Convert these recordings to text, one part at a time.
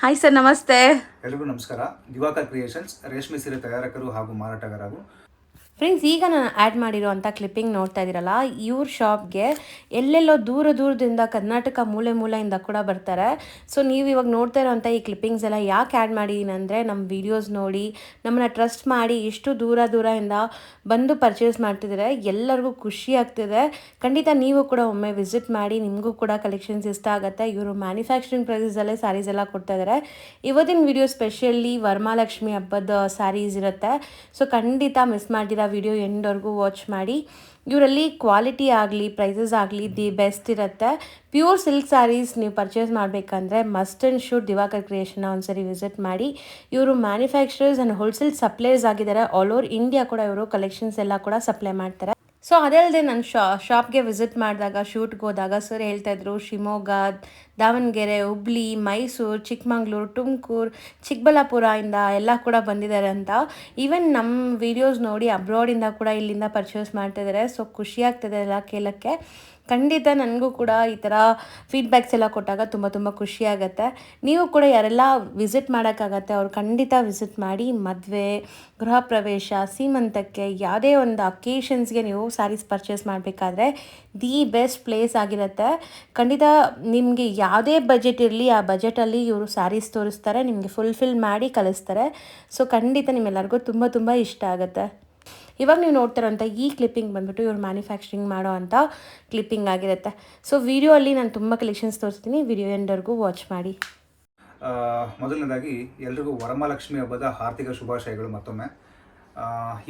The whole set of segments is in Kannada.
ಹಾಯ್ ಸರ್, ನಮಸ್ತೆ. ಎಲ್ರಿಗೂ ನಮಸ್ಕಾರ. ದಿವಾಕರ್ ಕ್ರಿಯೇಷನ್ಸ್ ರೇಷ್ಮೆ ಸೀರೆ ತಯಾರಕರು ಹಾಗೂ ಮಾರಾಟಗಾರರು. ಫ್ರೆಂಡ್ಸ್, ಈಗ ನಾನು ಆ್ಯಡ್ ಮಾಡಿರೋವಂಥ ಕ್ಲಿಪ್ಪಿಂಗ್ ನೋಡ್ತಾ ಇದ್ದೀರಲ್ಲ, ಇವ್ರ ಶಾಪ್ಗೆ ಎಲ್ಲೆಲ್ಲೋ ದೂರದಿಂದ ಕರ್ನಾಟಕ ಮೂಲೆಯಿಂದ ಕೂಡ ಬರ್ತಾರೆ. ಸೊ ನೀವು ಇವಾಗ ನೋಡ್ತಾ ಇರೋವಂಥ ಈ ಕ್ಲಿಪ್ಪಿಂಗ್ಸ್ ಎಲ್ಲ ಯಾಕೆ ಆ್ಯಡ್ ಮಾಡಿದ್ದೀನಿ ಅಂದರೆ, ನಮ್ಮ ವೀಡಿಯೋಸ್ ನೋಡಿ ನಮ್ಮನ್ನ ಟ್ರಸ್ಟ್ ಮಾಡಿ ಎಷ್ಟು ದೂರದಿಂದ ಬಂದು ಪರ್ಚೇಸ್ ಮಾಡ್ತಿದ್ದಾರೆ. ಎಲ್ಲರಿಗೂ ಖುಷಿ ಆಗ್ತಿದೆ. ಖಂಡಿತ ನೀವು ಕೂಡ ಒಮ್ಮೆ ವಿಸಿಟ್ ಮಾಡಿ, ನಿಮಗೂ ಕೂಡ ಕಲೆಕ್ಷನ್ಸ್ ಇಷ್ಟ ಆಗುತ್ತೆ. ಇವರು ಮ್ಯಾನುಫ್ಯಾಕ್ಚರಿಂಗ್ ಪ್ರೈಸಲ್ಲೇ ಸ್ಯಾರೀಸ್ ಎಲ್ಲ ಕೊಡ್ತಾ ಇದ್ದಾರೆ. ಇವತ್ತಿನ ವಿಡಿಯೋ ಸ್ಪೆಷಲಿ ವರಮಹಾಲಕ್ಷ್ಮಿ ಹಬ್ಬದ ಸ್ಯಾರೀಸ್ ಇರುತ್ತೆ. ಸೊ ಖಂಡಿತ ಮಿಸ್ ಮಾಡಿರ ವಿಡಿಯೋ ಎಂಡ್ವರೆಗೂ ವಾಚ್ ಮಾಡಿ. ಇವರಲ್ಲಿ ಕ್ವಾಲಿಟಿ ಆಗಲಿ ಪ್ರೈಸಸ್ ಆಗಲಿ ದಿ ಬೆಸ್ಟ್ ಇರುತ್ತೆ. ಪ್ಯೂರ್ ಸಿಲ್ಕ್ ಸ್ಯಾರೀಸ್ ನೀವು ಪರ್ಚೇಸ್ ಮಾಡಬೇಕಂದ್ರೆ ಮಸ್ಟ್ ಆ್ಯಂಡ್ ಶುಡ್ ದಿವಾಕರ್ ಕ್ರಿಯೇಷನ್ನ ಒಂದ್ಸರಿ ವಿಸಿಟ್ ಮಾಡಿ. ಇವರು ಮ್ಯಾನುಫ್ಯಾಕ್ಚರರ್ಸ್ ಆ್ಯಂಡ್ ಹೋಲ್ಸೇಲ್ ಸಪ್ಲೈಸ್ ಆಗಿದ್ದಾರೆ. ಆಲ್ ಓವರ್ ಇಂಡಿಯಾ ಕೂಡ ಇವರು ಕಲೆಕ್ಷನ್ಸ್ ಎಲ್ಲ ಕೂಡ ಸಪ್ಲೈ ಮಾಡ್ತಾರೆ. ಸೊ ಅದೇ ಅಲ್ಲದೆ ನಾನು ಶಾಪ್ಗೆ ವಿಸಿಟ್ ಮಾಡಿದಾಗ, ಶೂಟ್ಗೆ ಹೋದಾಗ ಸರ್ ಹೇಳ್ತಾಯಿದ್ರು ಶಿವಮೊಗ್ಗ, ದಾವಣಗೆರೆ, ಹುಬ್ಳಿ, ಮೈಸೂರು, ಚಿಕ್ಕಮಂಗ್ಳೂರು, ತುಮಕೂರು, ಚಿಕ್ಕಬಳ್ಳಾಪುರ ಇಂದ ಎಲ್ಲ ಕೂಡ ಬಂದಿದ್ದಾರೆ ಅಂತ. ಈವನ್ ನಮ್ಮ ವೀಡಿಯೋಸ್ ನೋಡಿ ಅಬ್ರಾಡಿಂದ ಕೂಡ ಇಲ್ಲಿಂದ ಪರ್ಚೇಸ್ ಮಾಡ್ತಿದ್ದಾರೆ. ಸೊ ಖುಷಿ ಆಗ್ತದೆ ಎಲ್ಲ ಕೇಳೋಕ್ಕೆ. ಖಂಡಿತ ನನಗೂ ಕೂಡ ಈ ಥರ ಫೀಡ್ಬ್ಯಾಕ್ಸ್ ಎಲ್ಲ ಕೊಟ್ಟಾಗ ತುಂಬ ಖುಷಿ ಆಗುತ್ತೆ. ನೀವು ಕೂಡ ಯಾರೆಲ್ಲ ವಿಸಿಟ್ ಮಾಡೋಕ್ಕಾಗತ್ತೆ ಅವ್ರು ಖಂಡಿತ ವಿಸಿಟ್ ಮಾಡಿ. ಮದುವೆ, ಗೃಹ ಪ್ರವೇಶ, ಸೀಮಂತಕ್ಕೆ, ಯಾವುದೇ ಒಂದು ಅಕೇಷನ್ಸ್ಗೆ ನೀವು ಸ್ಯಾರೀಸ್ ಪರ್ಚೇಸ್ ಮಾಡಬೇಕಾದ್ರೆ ದಿ ಬೆಸ್ಟ್ ಪ್ಲೇಸ್ ಆಗಿರುತ್ತೆ. ಖಂಡಿತ ನಿಮಗೆ ಯಾವುದೇ ಬಜೆಟ್ ಇರಲಿ, ಆ ಬಜೆಟಲ್ಲಿ ಇವರು ಸ್ಯಾರೀಸ್ ತೋರಿಸ್ತಾರೆ, ನಿಮಗೆ ಫುಲ್ಫಿಲ್ ಮಾಡಿ ಕಳಿಸ್ತಾರೆ. ಸೊ ಖಂಡಿತ ನಿಮ್ಮೆಲ್ಲರಿಗೂ ತುಂಬ ಇಷ್ಟ ಆಗುತ್ತೆ. ಇವಾಗ ನೀವು ನೋಡ್ತಾರಂಥ ಈ ಕ್ಲಿಪ್ಪಿಂಗ್ ಬಂದ್ಬಿಟ್ಟು ಇವ್ರು ಮ್ಯಾನುಫ್ಯಾಕ್ಚರಿಂಗ್ ಮಾಡೋ ಅಂಥ ಕ್ಲಿಪ್ಪಿಂಗ್ ಆಗಿರುತ್ತೆ. ಸೊ ವಿಡಿಯೋ ಅಲ್ಲಿ ನಾನು ತುಂಬ ಕಲೆಕ್ಷನ್ಸ್ ತೋರಿಸ್ತೀನಿ. ವಿಡಿಯೋ ಎಂಡರ್ಗೂ ವಾಚ್ ಮಾಡಿ. ಮೊದಲನೇದಾಗಿ ಎಲ್ರಿಗೂ ವರಮಹಾಲಕ್ಷ್ಮಿ ಹಬ್ಬದ ಆರ್ಥಿಕ ಶುಭಾಶಯಗಳು ಮತ್ತೊಮ್ಮೆ.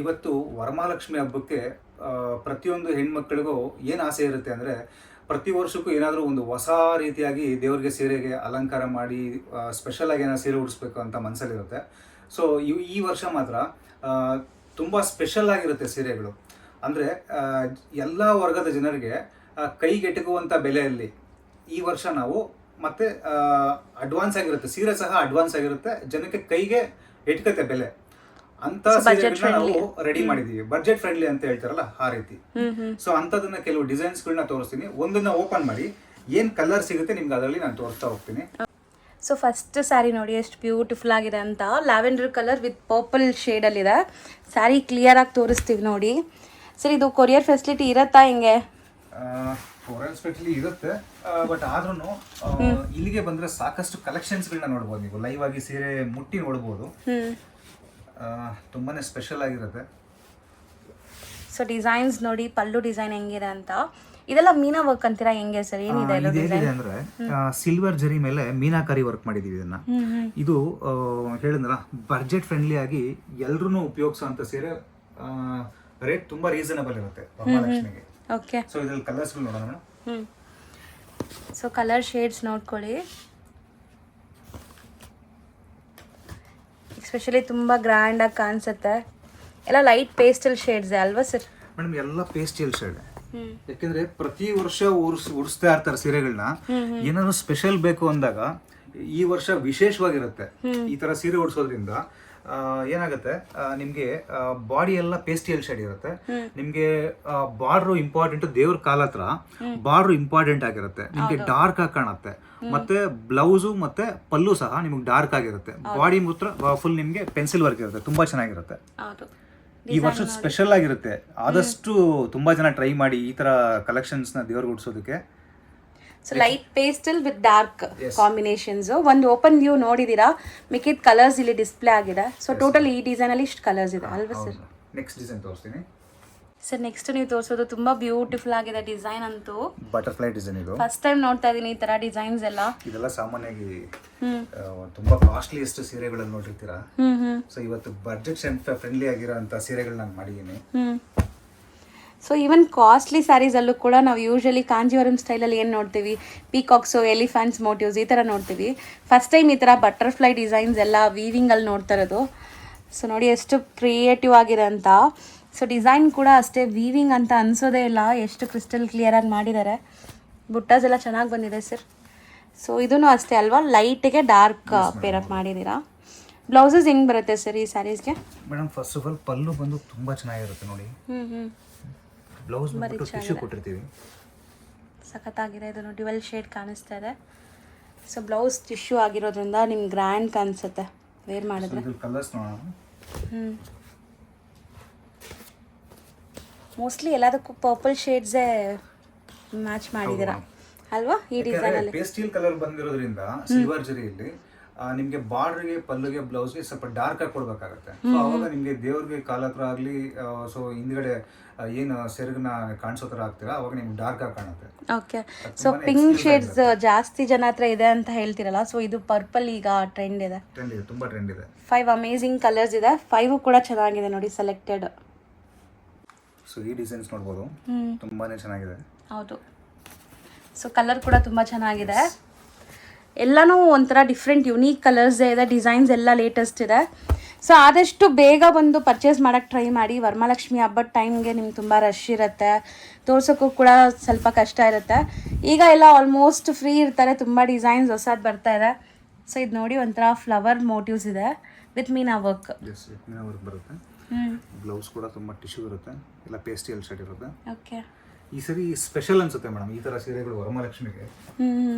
ಇವತ್ತು ವರಮಹಾಲಕ್ಷ್ಮಿ ಹಬ್ಬಕ್ಕೆ ಪ್ರತಿಯೊಂದು ಹೆಣ್ಮಕ್ಳಿಗೂ ಏನು ಆಸೆ ಇರುತ್ತೆ ಅಂದರೆ, ಪ್ರತಿ ವರ್ಷಕ್ಕೂ ಏನಾದರೂ ಒಂದು ಹೊಸ ರೀತಿಯಾಗಿ ದೇವರಿಗೆ ಸೀರೆಗೆ ಅಲಂಕಾರ ಮಾಡಿ ಸ್ಪೆಷಲಾಗಿ ಏನಾದ್ರು ಸೀರೆ ಉಡಿಸ್ಬೇಕು ಅಂತ ಮನಸ್ಸಲ್ಲಿರುತ್ತೆ. ಸೊ ಈ ವರ್ಷ ಮಾತ್ರ ತುಂಬ ಸ್ಪೆಷಲ್ ಆಗಿರುತ್ತೆ ಸೀರೆಗಳು. ಅಂದರೆ ಎಲ್ಲ ವರ್ಗದ ಜನರಿಗೆ ಕೈಗೆಟುಕುವಂಥ ಬೆಲೆಯಲ್ಲಿ ಈ ವರ್ಷ ನಾವು ಮತ್ತೆ ಅಡ್ವಾನ್ಸ್ ಆಗಿರುತ್ತೆ, ಸೀರೆ ಸಹ ಅಡ್ವಾನ್ಸ್ ಆಗಿರುತ್ತೆ, ಜನಕ್ಕೆ ಕೈಗೆ ಎಟ್ಕತ್ತೆ ಬೆಲೆ ಅಂತ ಸೀರೆಗಳನ್ನ ನಾವು ರೆಡಿ ಮಾಡಿದೀವಿ. ಬಡ್ಜೆಟ್ ಫ್ರೆಂಡ್ಲಿ ಅಂತ ಹೇಳ್ತಾರಲ್ಲ ಆ ರೀತಿ. ಸೊ ಅಂಥದನ್ನ ಕೆಲವು ಡಿಸೈನ್ಸ್ಗಳನ್ನ ತೋರಿಸ್ತೀನಿ. ಒಂದನ್ನ ಓಪನ್ ಮಾಡಿ ಏನು ಕಲರ್ ಸಿಗುತ್ತೆ ನಿಮ್ಗೆ ಅದರಲ್ಲಿ ನಾನು ತೋರಿಸ್ತಾ ಹೋಗ್ತೀನಿ. ಸೊ ಫಸ್ಟ್ ಸ್ಯಾರಿ ನೋಡಿ ಎಷ್ಟು ಬ್ಯೂಟಿಫುಲ್ ಆಗಿದೆ ಅಂತ. ಲ್ಯಾವೆಂಡರ್ ಕಲರ್ ವಿತ್ ಪರ್ಪಲ್ ಶೇಡಲ್ಲಿದೆ. ಸ್ಯಾರಿ ಕ್ಲಿಯರಾಗಿ ತೋರಿಸ್ತೀವಿ ನೋಡಿ. ಸರ್ ಇದು ಕೊರಿಯರ್ ಫೆಸಿಲಿಟಿ ಇರುತ್ತಾ ಹಿಂಗೆ? ಕೊರಿಯರ್ ಫೆಸಿಲಿಟಿ ಇರುತ್ತೆ, ಬಟ್ ಆದ್ರೂ ಇಲ್ಲಿಗೆ ಬಂದರೆ ಸಾಕಷ್ಟು ಕಲೆಕ್ಷನ್ಸ್ಗಳನ್ನ ನೋಡ್ಬೋದು. ನೀವು ಲೈವ್ ಆಗಿ ಸೀರೆ ಮುಟ್ಟಿ ನೋಡ್ಬೋದು. ತುಂಬಾ ಸ್ಪೆಷಲ್ ಆಗಿರುತ್ತೆ. ಸೊ ಡಿಸೈನ್ಸ್ ನೋಡಿ, ಪಲ್ಲು ಡಿಸೈನ್ ಹೆಂಗಿದೆ ಅಂತ. ಇದೆಲ್ಲ ಮೀನಾ ವರ್ಕ್ ಅಂತೀರಾ, ಹೆಂಗೆ ಸರ್? ಏನಿದೆ ಅಂದ್ರೆ ಸಿಲ್ವರ್ ಜರಿ ಮೇಲೆ ಮೀನಾಕಾರಿ ವರ್ಕ್ ಮಾಡಿದೀವಿ. ಇದನ್ನ ಇದು ಹೇಳಿದ್ನಲ್ಲ, ಬಡ್ಜೆಟ್ ಫ್ರೆಂಡ್ಲಿ ಆಗಿ ಎಲ್ರೂ ಉಪಯೋಗಿಸುವಂತ ಸೀರೆ. ರೇಟ್ ತುಂಬಾ ರೀಸನಬಲ್ ಇರುತ್ತೆ ವರಮಹಾಲಕ್ಷ್ಮಿಗೆ. ಓಕೆ. ಸೊ ಇದ್ರಲ್ಲಿ ಕಲರ್ಸ್ ನೋಡೋಣ. ಸೊ ಕಲರ್ ಶೇಡ್ಸ್ ನೋಡ್ಕೊಳ್ಳಿ. ಎಸ್ಪೆಷಲಿ ತುಂಬಾ ಗ್ರ್ಯಾಂಡ್ ಆಗಿ ಕಾಣಿಸುತ್ತೆ. ಎಲ್ಲ ಲೈಟ್ ಪೇಸ್ಟಲ್ ಶೇಡ್ಸ್ ಅಲ್ವಾ ಸರ್? ಮೇಡಮ್ ಎಲ್ಲ ಪೇಸ್ಟಲ್ ಶೇಡ್. ಯಾಕೆಂದ್ರೆ ಪ್ರತಿ ವರ್ಷ ಉಡಿಸ್ತಾ ಇರ್ತಾರೆ ಸೀರೆಗಳನ್ನ. ಏನಾದ್ರು ಸ್ಪೆಷಲ್ ಬೇಕು ಅಂದಾಗ ಈ ವರ್ಷ ವಿಶೇಷವಾಗಿರುತ್ತೆ. ಈ ತರ ಸೀರೆ ಉಡಿಸೋದ್ರಿಂದ ಏನಾಗುತ್ತೆ, ನಿಮ್ಗೆ ಬಾಡಿ ಎಲ್ಲ ಪೇಸ್ಟಿಯಲ್ ಶೇಡ್ ಇರುತ್ತೆ. ನಿಮ್ಗೆ ಬಾರ್ಡ್ರು ಇಂಪಾರ್ಟೆಂಟ್, ದೇವ್ರ ಕಾಲ ಹತ್ರ ಬಾರ್ಡ್ರು ಇಂಪಾರ್ಟೆಂಟ್ ಆಗಿರುತ್ತೆ. ನಿಮ್ಗೆ ಡಾರ್ಕ್ ಆಗಿ ಕಾಣುತ್ತೆ. ಮತ್ತೆ ಬ್ಲೌಸು ಮತ್ತೆ ಪಲ್ಲು ಸಹ ನಿಮ್ಗೆ ಡಾರ್ಕ್ ಆಗಿರುತ್ತೆ. ಬಾಡಿ ಮಾತ್ರ ಫುಲ್ ನಿಮ್ಗೆ ಪೆನ್ಸಿಲ್ ವರ್ಕ್ ಇರುತ್ತೆ. ತುಂಬಾ ಚೆನ್ನಾಗಿರುತ್ತೆ. ಈ ವರ್ಷ ಸ್ಪೆಷಲ್ ಆಗಿರುತ್ತೆ. ಆದಷ್ಟು ತುಂಬಾ ಜನ ಟ್ರೈ ಮಾಡಿ ಈ ತರ ಕಲೆಕ್ಷನ್ಸ್ ನ ದೇವ್ರಿಗೆ ಉಡ್ಸೋದಕ್ಕೆ. So light pastel with dark combinations. ಒಂದು ಓಪನ್ ವ್ಯೂ ನೋಡಿದೀರಾ, ಮಿಕ್ಕಿದ ಕಲರ್ಸ್ ಇಲ್ಲಿ ಡಿಸ್ಪ್ಲೇ ಆಗಿದೆ. ಸೊ ಟೋಟಲ್ ಈ ಡಿಸೈನ್ ಅಲ್ಲಿ ಇಷ್ಟು ಕಲರ್ಸ್ ಇದೆ ಅಲ್ವಾ ಸರ್? ನೆಕ್ಸ್ಟ್ ಡಿಸೈನ್ ತೋರಿಸ್ತೀನಿ ಸರ್. ನೆಕ್ಸ್ಟ್ ನೀವು ತೋರಿಸೋದು ತುಂಬಾ ಬ್ಯೂಟಿಫುಲ್ ಆಗಿದೆ ಡಿಸೈನ್ ಅಂತೂ. Butterfly design. ಇದು ಫಸ್ಟ್ ಟೈಮ್ ನೋಡ್ತಾ ಇದೀನಿ ಈ ತರ ಡಿಸೈನ್ಸ್ ಎಲ್ಲ. ಇದೆಲ್ಲ ಸಾಮಾನ್ಯವಾಗಿ ತುಂಬಾ ಕಾಸ್ಟ್ಲಿಯಸ್ಟ್ ಸೀರೆಗಳನ್ನು ನೋಡಿರ್ತೀರಾ. ಸೊ ಇವತ್ತು ಬಡ್ಜೆಟ್ ಫ್ರೆಂಡ್ಲಿ ಆಗಿರೋಂಥ ಸೀರೆಗಳು ನಾನು ಮಾಡಿದ್ದೀನಿ. ಸೊ ಈವನ್ ಕಾಸ್ಟ್ಲಿ ಸ್ಯಾರೀಸ್ ಅಲ್ಲೂ ಕೂಡ ನಾವು ಯೂಶಲಿ ಕಾಂಜೀವರಂ ಸ್ಟೈಲಲ್ಲಿ ಏನು ನೋಡ್ತೀವಿ, ಪೀಕಾಕ್ಸು, ಎಲಿಫೆಂಟ್ಸ್ ಮೋಟಿವ್ಸ್ ಈ ಥರ ನೋಡ್ತೀವಿ. ಫಸ್ಟ್ ಟೈಮ್ ಈ ಥರ ಬಟರ್ಫ್ಲೈ ಡಿಸೈನ್ಸ್ ಎಲ್ಲ ವೀವಿಂಗಲ್ಲಿ ನೋಡ್ತಾ ಇರೋದು. ಸೊ ನೋಡಿ ಎಷ್ಟು ಕ್ರಿಯೇಟಿವ್ ಆಗಿದೆ ಅಂತ. ಸೊ ಡಿಸೈನ್ ಕೂಡ ಅಷ್ಟೇ ವೀವಿಂಗ್ ಅಂತ ಅನಿಸೋದೇ ಇಲ್ಲ, ಎಷ್ಟು ಕ್ರಿಸ್ಟಲ್ ಕ್ಲಿಯರಾಗಿ ಮಾಡಿದ್ದಾರೆ. ಬುಟ್ಟಾಸ್ ಎಲ್ಲ ಚೆನ್ನಾಗಿ ಬಂದಿದೆ ಸರ್. ಸೊ ಇದೂ ಅಷ್ಟೇ ಅಲ್ವಾ, ಲೈಟಿಗೆ ಡಾರ್ಕ್ ಪೇರಪ್ ಮಾಡಿದ್ದೀರಾ. ಬ್ಲೌಸಸ್ ಹೆಂಗೆ ಬರುತ್ತೆ ಸರ್ ಈ ಸ್ಯಾರೀಸ್ಗೆ? ಮೇಡಮ್ ಫಸ್ಟ್ ಆಫ್ ಆಲ್ ಪಲ್ಲು ಬಂದು ತುಂಬ ಚೆನ್ನಾಗಿರುತ್ತೆ ನೋಡಿ. ಬ್ಲೌಸ್ ಬಂದು ಟಿಶ್ಯೂ ಕೊಟ್ಟಿರ್ತೀವಿ. ಸಖತ್ತಾಗಿದೆ. ಇದನ್ನು ಡ್ಯುವೆಲ್ ಶೇಡ್ ಕಾಣಿಸ್ತಾ ಇದೆ. ಸೊ ಬ್ಲೌಸ್ ಟಿಶ್ಯೂ ಆಗಿರೋದ್ರಿಂದ ನಿಮ್ಗೆ ಗ್ರ್ಯಾಂಡ್ ಕಾಣಿಸುತ್ತೆ ವೇರ್ ಮಾಡಿದ್ರೆ. ಇದು ಕಲರ್ಸ್ ನೋಡೋಣ. ಮೋಸ್ಟ್ಲಿ ಎಲ್ಲದಕ್ಕೂ ಪರ್ಪಲ್ ಶೇಡ್ಸೇ ಮ್ಯಾಚ್ ಮಾಡಿದ್ದೀರಾ ಅಲ್ವಾ ಈ ಡಿಸೈನಲ್ಲಿ? ಪೇಸ್ಟಲ್ ಕಲರ್ ಬಂದಿರೋದ್ರಿಂದ ಸಿಲ್ವರ್ ಜರಿಯಲ್ಲಿ ನಿಮಗೆ ಬಾರ್ಡರ್ಗೆ ಪಲ್ಲುಗೆ ಬ್ಲೌಸ್ಗೆ ಸ್ವಲ್ಪ ಡಾರ್ಕ್ ಆಗಿ ಕೊಡ್ಬೇಕಾಗತ್ತೆ. ಸೊ ಅವಾಗ ನಿಮಗೆ ದೇವ್ರಿಗೆ ಕಾಲ ಹತ್ರ ಆಗಲಿ ಸೊ ಹಿಂದ್ಗಡೆ ಏನು ಸೆರಗನ್ನ ಕಾಣಿಸೋ ಥರ ಆಗ್ತೀರಾ ಅವಾಗ ನಿಮ್ಗೆ ಡಾರ್ಕ್ ಆಗಿ ಕಾಣುತ್ತೆ. ಓಕೆ. ಸೊ ಪಿಂಕ್ ಶೇಡ್ಸ್ ಜಾಸ್ತಿ ಜನ ಹತ್ರ ಇದೆ ಅಂತ ಹೇಳ್ತಿರಲ್ಲ, ಸೊ ಇದು ಪರ್ಪಲ್ ಈಗ ಟ್ರೆಂಡ್ ಇದೆ, ತುಂಬಾ ಟ್ರೆಂಡ್ ಇದೆ. 5 ಅಮೇಝಿಂಗ್ ಕಲರ್ಸ್ ಇದೆ, 5 ಕೂಡ ಚೆನ್ನಾಗಿದೆ ನೋಡಿ ಸೆಲೆಕ್ಟೆಡ್. ಸೊ ಈ ಡಿಸೈನ್ಸ್ ನೋಡ್ಬೋದು, ತುಂಬಾನೇ ಚೆನ್ನಾಗಿದೆ. ಹೌದು. ಸೊ ಕಲರ್ ಕೂಡ ತುಂಬ ಚೆನ್ನಾಗಿದೆ, ಎಲ್ಲನೂ ಒಂಥರ ಡಿಫ್ರೆಂಟ್ ಯುನೀಕ್ ಕಲರ್ಸೇ ಇದೆ, ಡಿಸೈನ್ಸ್ ಎಲ್ಲ ಲೇಟೆಸ್ಟ್ ಇದೆ. ಸೊ ಆದಷ್ಟು ಬೇಗ ಬಂದು ಪರ್ಚೇಸ್ ಮಾಡೋಕ್ಕೆ ಟ್ರೈ ಮಾಡಿ. ವರಮಹಾಲಕ್ಷ್ಮಿ ಹಬ್ಬದ ಟೈಮ್ಗೆ ನಿಮ್ಗೆ ತುಂಬ ರಶ್ ಇರುತ್ತೆ, ತೋರ್ಸೋಕ್ಕೂ ಕೂಡ ಸ್ವಲ್ಪ ಕಷ್ಟ ಇರುತ್ತೆ. ಈಗ ಎಲ್ಲ ಆಲ್ಮೋಸ್ಟ್ ಫ್ರೀ ಇರ್ತಾರೆ, ತುಂಬ ಡಿಸೈನ್ಸ್ ಹೊಸದು ಬರ್ತಾ ಇದೆ. ಸೊ ಇದು ನೋಡಿ ಒಂಥರ ಫ್ಲವರ್ ಮೋಟಿವ್ಸ್ ಇದೆ with Meena work. Meena work ಬರುತ್ತೆ. ಬ್ಲೌಸ್ ಕೂಡ ತುಂಬ ಟಿಶ್ಯೂ ಇರುತ್ತೆ, ಎಲ್ಲ ಪೇಸ್ಟಲ್ ಶೇಡ್ ಇರುತ್ತೆ. ಓಕೆ. ಈ ಸರಿ ಸ್ಪೆಷಲ್ ಅನ್ಸುತ್ತೆ ಮೇಡಮ್ ಈ ತರ ಸೀರೆಗಳು ವರಮಹಾಲಕ್ಷ್ಮಿಗೆ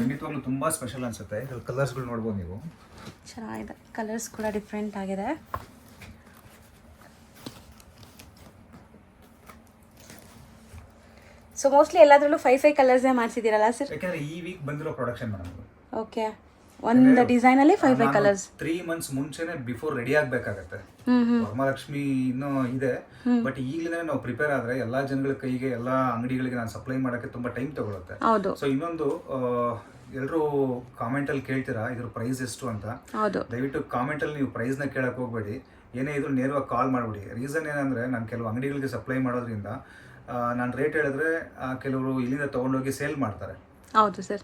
ಖಂಡಿತವಾಗ್ಲೂ ತುಂಬಾ ಸ್ಪೆಷಲ್ ಅನ್ಸುತ್ತೆ. ಕಲರ್ಸ್ಗಳು ನೋಡ್ಬೋದು ನೀವು, ಚೆನ್ನಾಗಿದೆ, ಕಲರ್ಸ್ ಕೂಡ ಡಿಫ್ರೆಂಟ್ ಆಗಿದೆ. ಸೊ ಮೋಸ್ಟ್ಲಿ ಎಲ್ಲದರಲ್ಲೂ 5 ಕಲರ್ಸೇ ಮಾಡ್ಸಿದ್ದೀರಲ್ಲ ಸರ್? ಯಾಕಂದ್ರೆ ಈ ವೀಕ್ ಬಂದಿರೋ ಪ್ರೊಡಕ್ಷನ್ ಮೇಡಮ್. ಓಕೆ. ಒಂದು ಡಿಸೈನ್ ಅಲ್ಲಿ 5 ಕಲರ್ಸ್ 3 ಮಂತ್ಸ್ ಮುಂಚೆನೆ ಬಿಫೋರ್ ರೆಡಿ ಆಗ್ಬೇಕಾಗತ್ತೆ. ವರಮಹಾಲಕ್ಷ್ಮಿ ಇನ್ನೂ ಇದೆ, ಬಟ್ ಈಗಲೇ ನಾವು ಪ್ರಿಪೇರ್ ಆದ್ರೆ ಎಲ್ಲಾ ಜನಗಳ ಕೈಗೆ ಎಲ್ಲಾ ಅಂಗಡಿಗಳಿಗೆ ನಾನು ಸಪ್ಲೈ ಮಾಡಕ್ಕೆ ತುಂಬಾ ಟೈಮ್ ತಗೊಳುತ್ತೆ. ಸೊ ಇನ್ನೊಂದು ಎಲ್ಲರೂ ಕಾಮೆಂಟ್ ಅಲ್ಲಿ ಕೇಳ್ತೀರಾ ಇದ್ರ ಪ್ರೈಸ್ ಎಷ್ಟು ಅಂತ. ದಯವಿಟ್ಟು ಕಾಮೆಂಟ್ ಅಲ್ಲಿ ನೀವು ಪ್ರೈಸ್ ನ ಕೇಳಕ್ ಹೋಗ್ಬೇಡಿ, ಏನೇ ಇದ್ರು ನೇರವಾಗಿ ಕಾಲ್ ಮಾಡ್ಬಿಡಿ. ರೀಸನ್ ಏನಂದ್ರೆ ನಾನು ಕೆಲವು ಅಂಗಡಿಗಳಿಗೆ ಸಪ್ಲೈ ಮಾಡೋದ್ರಿಂದ ನಾನು ರೇಟ್ ಹೇಳಿದ್ರೆ ಕೆಲವರು ಇಲ್ಲಿಂದ ತಗೊಂಡೋಗಿ ಸೇಲ್ ಮಾಡ್ತಾರೆ. ಹೌದು ಸರ್.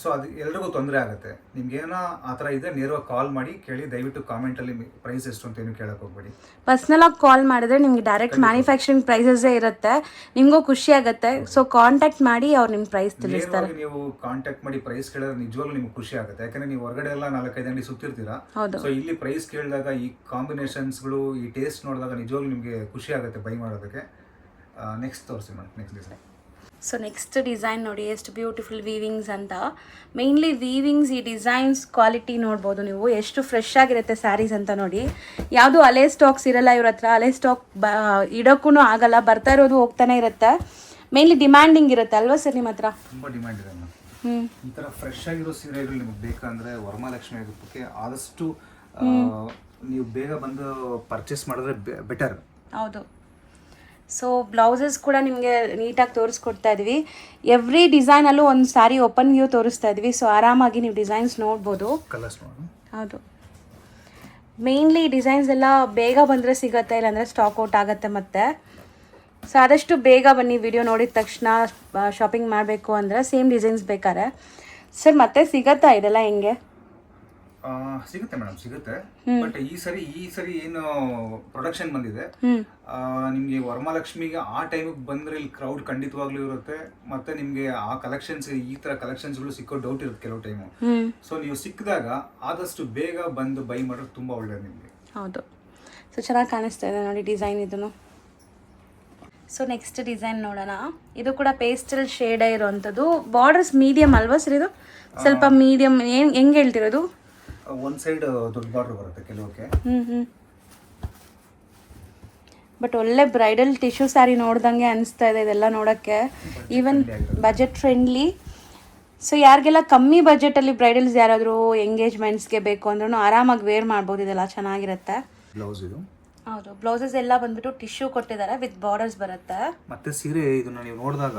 ಸೊ ಅದು ಎಲ್ರಿಗೂ ತೊಂದರೆ ಆಗುತ್ತೆ. ನಿಮ್ಗೆ ಏನೋ ಆ ಥರ ಇದೆ ನೇರವಾಗಿ ಕಾಲ್ ಮಾಡಿ ಕೇಳಿ, ದಯವಿಟ್ಟು ಕಾಮೆಂಟಲ್ಲಿ ಪ್ರೈಸ್ ಎಷ್ಟು ಅಂತ ಏನು ಕೇಳಕ್ಕೆ ಹೋಗ್ಬೇಡಿ. ಪರ್ಸ್ನಲ್ ಆಗಿ ಕಾಲ್ ಮಾಡಿದ್ರೆ ನಿಮ್ಗೆ ಡೈರೆಕ್ಟ್ ಮ್ಯಾನುಫ್ಯಾಕ್ಚರಿಂಗ್ ಪ್ರೈಸಸ್ಸೇ ಇರುತ್ತೆ, ನಿಮಗೂ ಖುಷಿ ಆಗುತ್ತೆ. ಸೊ ಕಾಂಟ್ಯಾಕ್ಟ್ ಮಾಡಿ ಅವ್ರು ನಿಮ್ಗೆ ಪ್ರೈಸ್ ತಿಳಿಸ್ತಾರೆ. ನೀವು ಕಾಂಟ್ಯಾಕ್ಟ್ ಮಾಡಿ ಪ್ರೈಸ್ ಕೇಳಿದ್ರೆ ನಿಜವಾಗ್ಲೂ ನಿಮ್ಗೆ ಖುಷಿ ಆಗುತ್ತೆ, ಯಾಕಂದ್ರೆ ನೀವು ಹೊರಗಡೆ ಎಲ್ಲ 4-5 ಅಂಗಡಿ ಸುತ್ತಿರ್ತೀರಾ. ಸೊ ಇಲ್ಲಿ ಪ್ರೈಸ್ ಕೇಳಿದಾಗ ಈ ಕಾಂಬಿನೇಷನ್ಸ್ಗಳು ಈ ಟೇಸ್ಟ್ ನೋಡಿದಾಗ ನಿಜವಾಗ್ಲೂ ನಿಮಗೆ ಖುಷಿ ಆಗುತ್ತೆ ಬೈ ಮಾಡೋದಕ್ಕೆ. ನೆಕ್ಸ್ಟ್ ತೋರಿಸಿ madam, next design. So next design ನೋಡಿ ಎಷ್ಟು ಬ್ಯೂಟಿಫುಲ್ ವೀವಿಂಗ್ಸ್ ಅಂತ. ಮೇನ್ಲಿ ವೀವಿಂಗ್ಸ್, ಈ ಡಿಸೈನ್ಸ್ ಕ್ವಾಲಿಟಿ ನೋಡ್ಬೋದು ನೀವು, ಎಷ್ಟು ಫ್ರೆಶ್ ಆಗಿರುತ್ತೆ ಸ್ಯಾರೀಸ್ ಅಂತ ನೋಡಿ. ಯಾವುದು ಹಳೆ ಸ್ಟಾಕ್ಸ್ ಇರಲ್ಲ ಇವ್ರ ಹತ್ರ, ಹಳೆ ಸ್ಟಾಕ್ ಇಡೋಕ್ಕೂ ಆಗಲ್ಲ, ಬರ್ತಾ ಇರೋದು ಹೋಗ್ತಾನೆ ಇರುತ್ತೆ. ಮೇನ್ಲಿ ಡಿಮ್ಯಾಂಡಿಂಗ್ ಇರುತ್ತೆ ಅಲ್ವಾ ಸರ್ ನಿಮ್ಮ ಹತ್ರ? ತುಂಬ ಡಿಮ್ಯಾಂಡ್ ಇದೆ ಈ ಥರ ಫ್ರೆಶ್ ಆಗಿರೋ ಸೀರೆಗಳು ನಿಮಗೆ ಬೇಕಂದ್ರೆ ವರಮಹಾಲಕ್ಷ್ಮಿ ಹಬ್ಬಕ್ಕೆ ಆದಷ್ಟು ನೀವು ಬೇಗ ಬಂದು ಪರ್ಚೇಸ್ ಮಾಡಿದ್ರೆ ಬೆಟರ್. ಹೌದು. ಸೊ ಬ್ಲೌಸಸ್ ಕೂಡ ನಿಮಗೆ ನೀಟಾಗಿ ತೋರಿಸ್ಕೊಡ್ತಾ ಇದ್ವಿ. ಎವ್ರಿ ಡಿಸೈನಲ್ಲೂ ಒಂದು ಸಾರಿ ಓಪನ್ ವ್ಯೂ ತೋರಿಸ್ತಾ ಇದ್ವಿ, ಸೊ ಆರಾಮಾಗಿ ನೀವು ಡಿಸೈನ್ಸ್ ನೋಡ್ಬೋದು. ಹೌದು. ಮೇನ್ಲಿ ಡಿಸೈನ್ಸ್ ಎಲ್ಲ ಬೇಗ ಬಂದರೆ ಸಿಗುತ್ತೆ, ಇಲ್ಲಾಂದರೆ ಸ್ಟಾಕ್ ಔಟ್ ಆಗುತ್ತೆ ಮತ್ತೆ. ಸೊ ಆದಷ್ಟು ಬೇಗ ಬನ್ನಿ, ವಿಡಿಯೋ ನೋಡಿದ ತಕ್ಷಣ ಶಾಪಿಂಗ್ ಮಾಡಬೇಕು ಅಂದರೆ ಸೇಮ್ ಡಿಸೈನ್ಸ್ ಬೇಕಾದ್ರೆ. ಸರ್ ಮತ್ತೆ ಸಿಗತ್ತಾ ಇದೆಲ್ಲ ಹೆಂಗೆ? ಸಿಗುತ್ತೆ ಮೇಡಮ್, ಸಿಗುತ್ತೆ. ಬಟ್ ಈ ಸರಿ ಏನು ಪ್ರೊಡಕ್ಷನ್ ಬಂದಿದೆ ನಿಮ್ಗೆ ವರಮಹಾಲಕ್ಷ್ಮಿಗೆ ಆ ಟೈಮಿಗೆ ಬಂದ್ರೆ ಇಲ್ಲಿ ಕ್ರೌಡ್ ಖಂಡಿತವಾಗ್ಲೂ ಇರುತ್ತೆ. ಮತ್ತೆ ನಿಮ್ಗೆ ಆ ಕಲೆಕ್ಷನ್ಸ್, ಈ ತರ ಕಲೆಕ್ಷನ್ಸ್ಗಳು ಸಿಕ್ಕೋ ಡೌಟ್ ಇರುತ್ತೆ ಕೆಲವು ಟೈಮು. ಸೊ ನೀವು ಸಿಕ್ಕಿದಾಗ ಆದಷ್ಟು ಬೇಗ ಬಂದು ಬೈ ಮಾಡೋದು ತುಂಬಾ ಒಳ್ಳೇದು ನಿಮ್ಗೆ. ಹೌದು. ಸೊ ಚೆನ್ನಾಗಿ ಕಾಣಿಸ್ತಾ ಇದೆ ನೋಡಿ ಡಿಸೈನ್ ಇದನ್ನು. ಸೊ ನೆಕ್ಸ್ಟ್ ಡಿಸೈನ್ ನೋಡೋಣ. ಇದು ಕೂಡ ಪೇಸ್ಟಲ್ ಶೇಡ್ ಇರೋವಂಥದ್ದು. ಬಾರ್ಡರ್ಸ್ ಮೀಡಿಯಂ ಅಲ್ವಾ ಸರ್? ಇದು ಸ್ವಲ್ಪ ಮೀಡಿಯಂ. ಹೆಂಗೆ ಹೇಳ್ತಿರೋದು? ಒಂದ್ ಸೈಡ್ ದೊಡ್ಡ ಬಾರ್ಡರ್ ಬರುತ್ತೆ ಕೆಲವಕ್ಕೆ. ಬಟ್ ಒಳ್ಳೆ ಬ್ರೈಡಲ್ ಟಿಶ್ಯೂ ಸ್ಯಾರಿ ನೋಡ್ದಂಗೆ ಅನಿಸ್ತಾ ಇದೆ ಇದೆಲ್ಲ ನೋಡೋಕ್ಕೆ. Even budget friendly. ಸೊ ಯಾರಿಗೆಲ್ಲ ಕಮ್ಮಿ ಬಜೆಟಲ್ಲಿ ಬ್ರೈಡಲ್ಸ್ ಯಾರಾದರೂ ಎಂಗೇಜ್ಮೆಂಟ್ಸ್ಗೆ ಬೇಕು ಅಂದ್ರೂ ಆರಾಮಾಗಿ ವೇರ್ ಮಾಡ್ಬೋದು, ಇದೆಲ್ಲ ಚೆನ್ನಾಗಿರುತ್ತೆ. ಬ್ಲೌಸ್ ಇದು. ಹೌದು. ಬ್ಲೌಸಸ್ ಎಲ್ಲ ಬಂದ್ಬಿಟ್ಟು ಟಿಶ್ಯೂ ಕೊಟ್ಟಿದ್ದಾರೆ, ವಿತ್ ಬಾರ್ಡರ್ಸ್ ಬರುತ್ತೆ. ಮತ್ತೆ ಸೀರೆ ಇದನ್ನ ನೀವು ನೋಡಿದಾಗ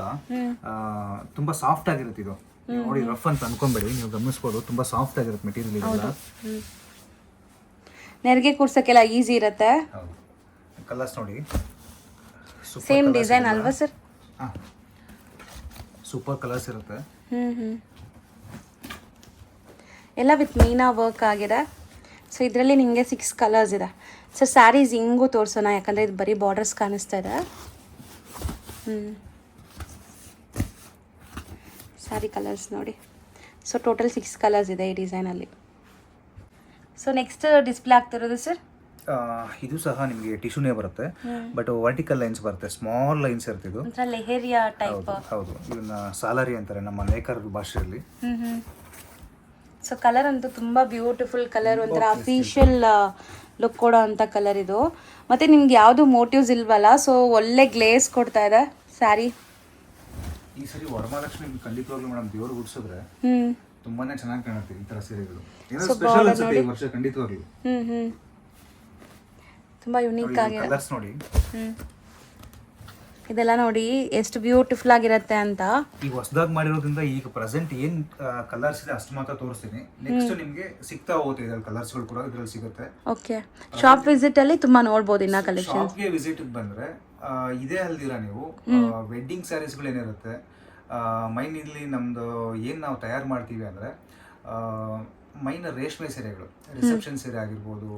ತುಂಬಾ ಸಾಫ್ಟ್ ಆಗಿರುತ್ತೆ. ಇದು ನೋಡಿ ರಫ್ ಅಂತ ಅನ್ಕೊಂಬೇಡಿ, ನೀವು ಗಮನಿಸ್ಬೋದು, ತುಂಬಾ ಸಾಫ್ಟ್ ಆಗಿರುತ್ತೆ ಮೆಟೀರಿಯಲ್ ಇದೆಲ್ಲ. ನೆರಿಗೆ ಕೂರ್ಸಕ್ಕೆಲ್ಲ ಈಸಿ ಇರುತ್ತೆ. ಕಲರ್ಸ್ ನೋಡಿ, ಸೇಮ್ ಡಿಸೈನ್ ಅಲ್ವಾ ಸರ್? ಸೂಪರ್ ಕಲರ್ಸ್ ಇರುತ್ತೆ. ಎಲ್ಲ ವಿತ್ ಮೀನಾ ವರ್ಕ್ ಆಗಿದೆ. ಸೊ ಇದರಲ್ಲಿ ನಿಮಗೆ 6 ಕಲರ್ಸ್ ಇದೆ. ಸೊ ಸ್ಯಾರೀಸ್ ಹಿಂಗೂ ತೋರಿಸೋಣ, ಯಾಕಂದರೆ ಇದು ಬರೀ ಬಾರ್ಡರ್ಸ್ ಕಾಣಿಸ್ತಾ ಇದೆ. ಸ್ಯಾರಿ ಕಲರ್ಸ್ ನೋಡಿ. ಸೊ ಟೋಟಲ್ 6 ಕಲರ್ಸ್ ಇದೆ ಈ ಡಿಸೈನಲ್ಲಿ. ಸೊ ನೆಕ್ಸ್ಟ್ ಡಿಸ್ಪ್ಲೇ ಆಗ್ತಿರೋದು ಸರ್? ಇದು ಸಹ ನಿಮಗೆ ಟಿಶ್ಯೂನೇ ಬರುತ್ತೆ, ಬಟ್ ವರ್ಟಿಕಲ್ ಲೈನ್ಸ್ ಬರುತ್ತೆ, ಸ್ಮಾಲ್ ಲೈನ್ಸ್ ಇರ್ತಿದ್ದು. ಲೆಹೇರಿಯಾ ಟೈಪ್. ಹೌದು, ಇದನ್ನ ಸಾಲಾರಿ ಅಂತಾರೆ ನಮ್ಮ ನೇಕಾರರ ಭಾಷೆಯಲ್ಲಿ. ಸೊ ಕಲರ್ ಅಂತೂ ತುಂಬ ಬ್ಯೂಟಿಫುಲ್ ಕಲರ್, ಒಂಥರ ಅಫಿಷಿಯಲ್ ಲುಕ್ ಕೊಡೋ ಅಂಥ ಕಲರ್ ಇದು. ಮತ್ತು ನಿಮ್ಗೆ ಯಾವುದು ಮೋಟಿವ್ಸ್ ಇಲ್ವಲ್ಲ, ಸೊ ಒಳ್ಳೆ ಗ್ಲೇಸ್ ಕೊಡ್ತಾ ಇದೆ ಸ್ಯಾರಿ. ಈ ಸರಿ ವರಮಹಾಲಕ್ಷ್ಮಿ ಖಂಡಿತವಾಗ್ಲೂ ಮೇಡಮ್ ದೇವ್ರು ಗುಡ್ಸಿದ್ರೆ ತುಂಬಾನೇ ಚೆನ್ನಾಗಿ ಕಾಣುತ್ತೆ ಈ ತರ ಸೀರೆಗಳು. ಏನೋ ಸ್ಪೆಷಲ್ ಅನ್ಸುತ್ತೆ ಈ ವರ್ಷ ಖಂಡಿತವಾಗ್ಲೂ. ತುಂಬ ಯುನೀಕ್ ಆಗಿದೆ. ಕಲರ್ಸ್ ನೋಡಿ, ಇದೆಲ್ಲ ನೋಡಿ ಎಷ್ಟು ಬ್ಯೂಟಿಫುಲ್ ಆಗಿರುತ್ತೆ ಅಂತ. ಈಗ ಹೊಸದಾಗಿ ಮಾಡಿರೋದ್ರಿಂದ ಈಗ ಪ್ರೆಸೆಂಟ್ ಏನ್ ಕಲರ್ಸ್ ಇದೆ ಅಷ್ಟು ಮಾತ್ರ ತೋರಿಸ್ತೀನಿ. ನೆಕ್ಸ್ಟ್ ನಿಮ್ಗೆ ಸಿಗ್ತಾ ಹೋಗುತ್ತೆ ಇದ್ರಲ್ಲಿ ಕಲರ್ಸ್ಗಳು ಕೂಡ ಇದ್ರಲ್ಲಿ ಸಿಗುತ್ತೆ. ಓಕೆ, ಶಾಪ್ ವಿಸಿಟ್ ಅಲ್ಲಿ ತುಂಬಾ ನೋಡ್ಬೋದು ಇನ್ನ ಕಲೆಕ್ಷನ್. ಶಾಪ್ಗೆ ವಿಸಿಟ್ ಬಂದ್ರೆ ಇದೇ ಅಲ್ದಿರಾ ನೀವು ವೆಡ್ಡಿಂಗ್ ಸ್ಯಾರೀಸ್ಗಳು ಏನಿರುತ್ತೆ ಮೈನ್ ಇಲ್ಲಿ ನಮ್ದು ಏನ್ ನಾವು ತಯಾರು ಮಾಡ್ತೀವಿ ಅಂದ್ರೆ ಮೈನ್ ರೇಷ್ಮೆ ಸೀರೆಗಳು, ರಿಸೆಪ್ಷನ್ ಸೀರೆ ಆಗಿರ್ಬೋದು,